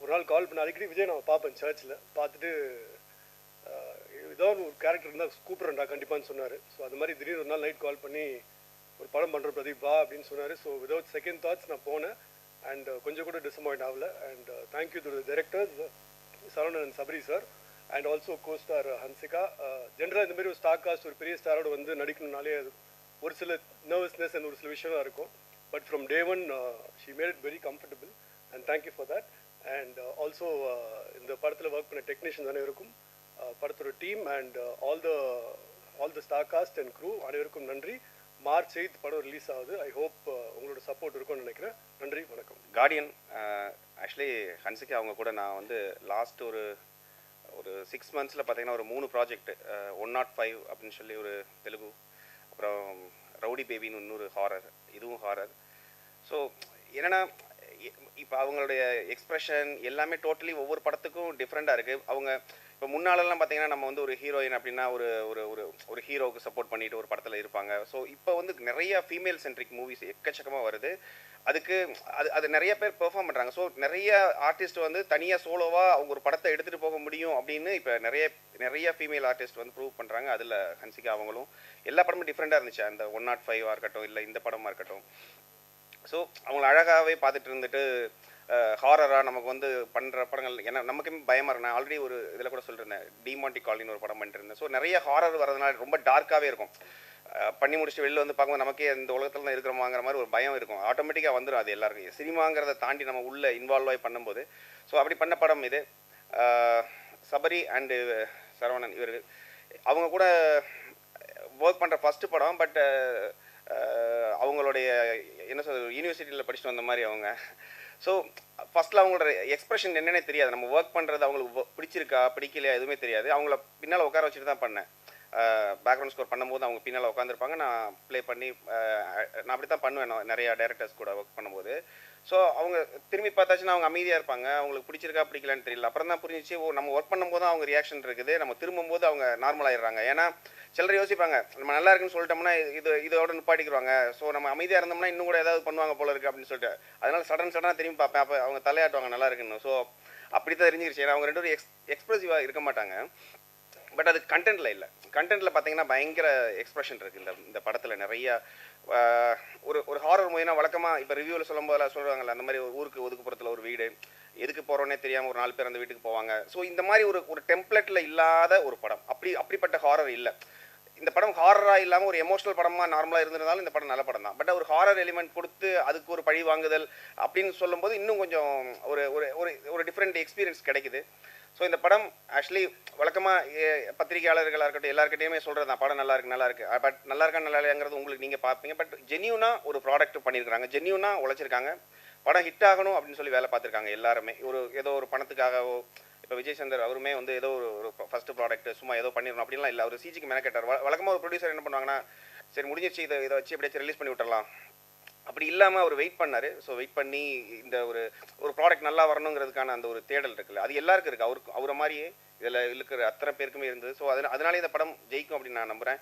ஒரு நாள் கால் பண்ண, அடிக்கடி விஜய் நான் பார்ப்பேன் சர்ச்சில், பார்த்துட்டு ஏதாவது ஒரு கேரக்டர் இருந்தால் கூப்பிட்றேன்டா கண்டிப்பான்னு சொன்னார். ஸோ அது மாதிரி திடீர்னு ஒரு நாள் நைட் கால் பண்ணி ஒரு படம் பண்ணுற பிரதீப் வா அப்படின்னு சொன்னார். ஸோ விதவுட் செகண்ட் தாட்ஸ் நான் போனேன். அண்ட் கொஞ்சம் கூட டிசப்பாயிண்ட் ஆகல. And thank you to the directors Saravanan and Sabari sir and also co-star Hansika. ஜென்ரலாக இந்த மாதிரி ஒரு ஸ்டார் காஸ்ட் ஒரு பெரிய ஸ்டாரோட வந்து நடிக்கணும்னாலே அது ஒரு சில நர்வஸ்னஸ் அண்ட் ஒரு சில விஷயம் இருக்கும். But from day one she made it very comfortable and thank you for that. And also இந்த படத்தில் ஒர்க் பண்ண டெக்னீஷியன்ஸ் அனைவருக்கும், படத்தோட team and all the star cast and crew அனைவருக்கும் நன்றி. மார்ச் 8 படம் ரிலீஸ் ஆகுது. ஐ ஹோப் உங்களோட சப்போர்ட் இருக்கும்னு நினைக்கிறேன். நன்றி, வணக்கம். கார்டியன் ஆக்சுவலி ஹன்சிகா அவங்க கூட நான் வந்து லாஸ்ட் ஒரு 6 மந்த்ஸில் பார்த்தீங்கன்னா ஒரு 3 ப்ராஜெக்ட், 105 அப்படின்னு சொல்லி ஒரு தெலுங்கு, அப்புறம் ரவுடி பேபின்னு இன்னொரு ஹாரர், இதுவும் ஹாரர். ஸோ என்னென்னா இப்போ அவங்களுடைய எக்ஸ்ப்ரெஷன் எல்லாமே டோட்டலி ஒவ்வொரு படத்துக்கும் டிஃப்ரெண்ட்டாக இருக்குது. அவங்க இப்போ முன்னாலெல்லாம் பார்த்தீங்கன்னா நம்ம வந்து ஒரு ஹீரோயின் அப்படின்னா ஒரு ஒரு ஒரு ஒரு ஹீரோவுக்கு சப்போர்ட் பண்ணிட்டு ஒரு படத்தில் இருப்பாங்க. ஸோ இப்போ வந்து நிறைய ஃபீமேல் சென்ட்ரிக் மூவிஸ் எக்கச்சக்கமாக வருது. அதுக்கு அது நிறைய பேர் பெர்ஃபார்ம் பண்ணுறாங்க. ஸோ நிறைய ஆர்டிஸ்ட் வந்து தனியாக சோலோவாக அவங்க ஒரு படத்தை எடுத்துகிட்டு போக முடியும் அப்படின்னு இப்போ நிறைய ஃபீமேல் ஆர்டிஸ்ட் வந்து ப்ரூவ் பண்ணுறாங்க. அதில் ஹன்சிகா அவங்களும் எல்லா படமும் டிஃப்ரெண்ட்டாக இருந்துச்சு. அந்த 105 இருக்கட்டும், இல்லை இந்த படமாக இருக்கட்டும். ஸோ அவங்கள அழகாகவே பார்த்துட்டு இருந்துட்டு ஹாரராக நமக்கு வந்து பண்ணுற படங்கள் ஏன்னா நமக்குமே பயமாக இருக்கு. நான் ஆல்ரெடி ஒரு இதில் கூட சொல்லியிருந்தேன், டிமாண்டி காலின்னு ஒரு படம் பண்ணிட்டு இருந்தேன். ஸோ நிறைய ஹாரர் வரதுனால ரொம்ப டார்க்காகவே இருக்கும். பண்ணி முடிச்சுட்டு வெளில வந்து பார்க்கும்போது நமக்கே இந்த உலகத்தில் தான் இருக்கிறோமாங்கிற மாதிரி ஒரு பயம் இருக்கும். ஆட்டோமேட்டிக்காக வந்துடும் அது எல்லாருக்கும். சினிமாங்கிறத தாண்டி நம்ம உள்ளே இன்வால்வ் ஆகி பண்ணும்போது. ஸோ அப்படி பண்ண படம் இது. சபரி அண்டு சரவணன் இவர்கள் அவங்க கூட ஒர்க் பண்ணுற ஃபஸ்ட்டு படம். பட் அவங்களுடைய என்ன சொல்றது, யூனிவர்சிட்டியில் படிச்சுட்டு வந்த மாதிரி அவங்க. ஸோ ஃபஸ்ட்டில் அவங்களோட எக்ஸ்ப்ரெஷன் என்னன்னே தெரியாது. நம்ம ஒர்க் பண்ணுறது அவங்களுக்கு பிடிச்சிருக்கா பிடிக்கலையா எதுவுமே தெரியாது. அவங்கள பின்னால் உட்கார வச்சுட்டு தான் பண்ணேன். பேக்ரவுண்ட் ஸ்கோர் பண்ணும்போது அவங்க பின்னால் உட்காந்துருப்பாங்க, நான் ப்ளே பண்ணி நான் அப்படி தான் பண்ணுவேன் நிறையா டைரக்டர்ஸ் கூட ஒர்க் பண்ணும்போது. ஸோ அவங்க திரும்பி பார்த்தாச்சுன்னா அவங்க அமைதியாக இருப்பாங்க. அவங்களுக்கு பிடிச்சிருக்கா பிடிக்கலான்னு தெரியல. அப்புறம் தான் புரிஞ்சிச்சு, ஓ நம்ம ஒர்க் பண்ணும்போது அவங்க ரியாக்ஷன் இருக்குது, நம்ம திரும்பும்போது அவங்க நார்மல் ஆகிடுறாங்க. ஏன்னா சிலர் யோசிப்பாங்க நம்ம நல்லா இருக்குன்னு சொல்லிட்டோம்னா இதோட நிப்பாட்டிக்குவாங்க. ஸோ நம்ம அமைதியாக இருந்தோம்னா இன்னும் கூட ஏதாவது பண்ணுவாங்க போல இருக்குது அப்படின்னு சொல்லிட்டு அதனால் சடனாக திரும்பி பார்ப்பேன். அப்போ அவங்க தலையாட்டுவாங்க நல்லா இருக்குன்னு. ஸோ அப்படி தான் தெரிஞ்சிருச்சு. ஏன்னா அவங்க ரெண்டு பேரும் எக்ஸ்ப்ரெசிவாக இருக்க மாட்டாங்க. பட் அது கண்டென்ட்டில் இல்லை. கண்டென்ட்டில் பார்த்தீங்கன்னா பயங்கர எக்ஸ்ப்ரெஷன் இருக்குது இந்த படத்தில். நிறையா ஒரு ஹாரர் மூவினா வழக்கமாக இப்போ ரிவ்யூவில் சொல்லும்போதெல்லாம் சொல்லுவாங்கல்ல, அந்த மாதிரி ஒரு ஊருக்கு ஒதுக்குப்புறத்தில் ஒரு வீடு, எதுக்கு போகிறோன்னே தெரியாமல் ஒரு 4 பேர் அந்த வீட்டுக்கு போவாங்க. ஸோ இந்த மாதிரி ஒரு டெம்ப்ளேட்டில் இல்லாத ஒரு படம். அப்படிப்பட்ட ஹாரர் இல்லை இந்த படம். ஹாரராக இல்லாமல் ஒரு எமோஷனல் படமாக நார்மலாக இருந்திருந்தாலும் இந்த படம் நல்ல படம் தான். பட் ஒரு ஹாரர் எலிமெண்ட் கொடுத்து அதுக்கு ஒரு பழி வாங்குதல் அப்படின்னு சொல்லும்போது இன்னும் கொஞ்சம் ஒரு ஒரு டிஃப்ரெண்ட் எக்ஸ்பீரியன்ஸ் கிடைக்குது. ஸோ இந்த படம் ஆக்சுவலி வழக்கமாக பத்திரிகையாளர்களாக இருக்கட்டும் எல்லாருக்கிட்டையுமே சொல்கிறது தான், படம் நல்லா இருக்குது. பட் நல்லா இருக்கா நல்லா இல்லையாங்கிறது உங்களுக்கு நீங்கள் பார்ப்பீங்க. பட் ஜென்யூனாக ஒரு ப்ராடக்ட் பண்ணியிருக்காங்க, ஜென்யூனாக உழைச்சிருக்காங்க. படம் ஹிட் ஆகணும் அப்படின்னு சொல்லி வேலை பார்த்துருக்காங்க எல்லாருமே. ஏதோ ஒரு பணத்துக்காகவோ, இப்போ விஜய் சந்தர் அவருமே வந்து ஏதோ ஒரு ஃபஸ்ட்டு ப்ராடக்ட் சும்மா ஏதோ பண்ணிடணும் அப்படின்லாம் இல்லை. அவர் சிஜிக்கு மெனக்கேட்டார். வழக்கமாக ஒரு ப்ரொடியூசர் என்ன பண்ணுவாங்கன்னா, சரி முடிஞ்சிச்சு இதை வச்சு எப்படியாச்சும் ரிலீஸ் பண்ணி விட்டுறலாம், அப்படி இல்லாமல் அவர் வெயிட் பண்ணார். ஸோ வெயிட் பண்ணி இந்த ஒரு ப்ராடக்ட் நல்லா வரணுங்கிறதுக்கான அந்த ஒரு தேடல் இருக்குல்ல, அது எல்லாருக்கும் இருக்குது. அவரை மாதிரியே இதில் இருக்கிற அத்தனை பேருக்குமே இருந்தது. ஸோ அதனாலே இந்த படம் ஜெயிக்கும் அப்படின்னு நான் நம்புகிறேன்.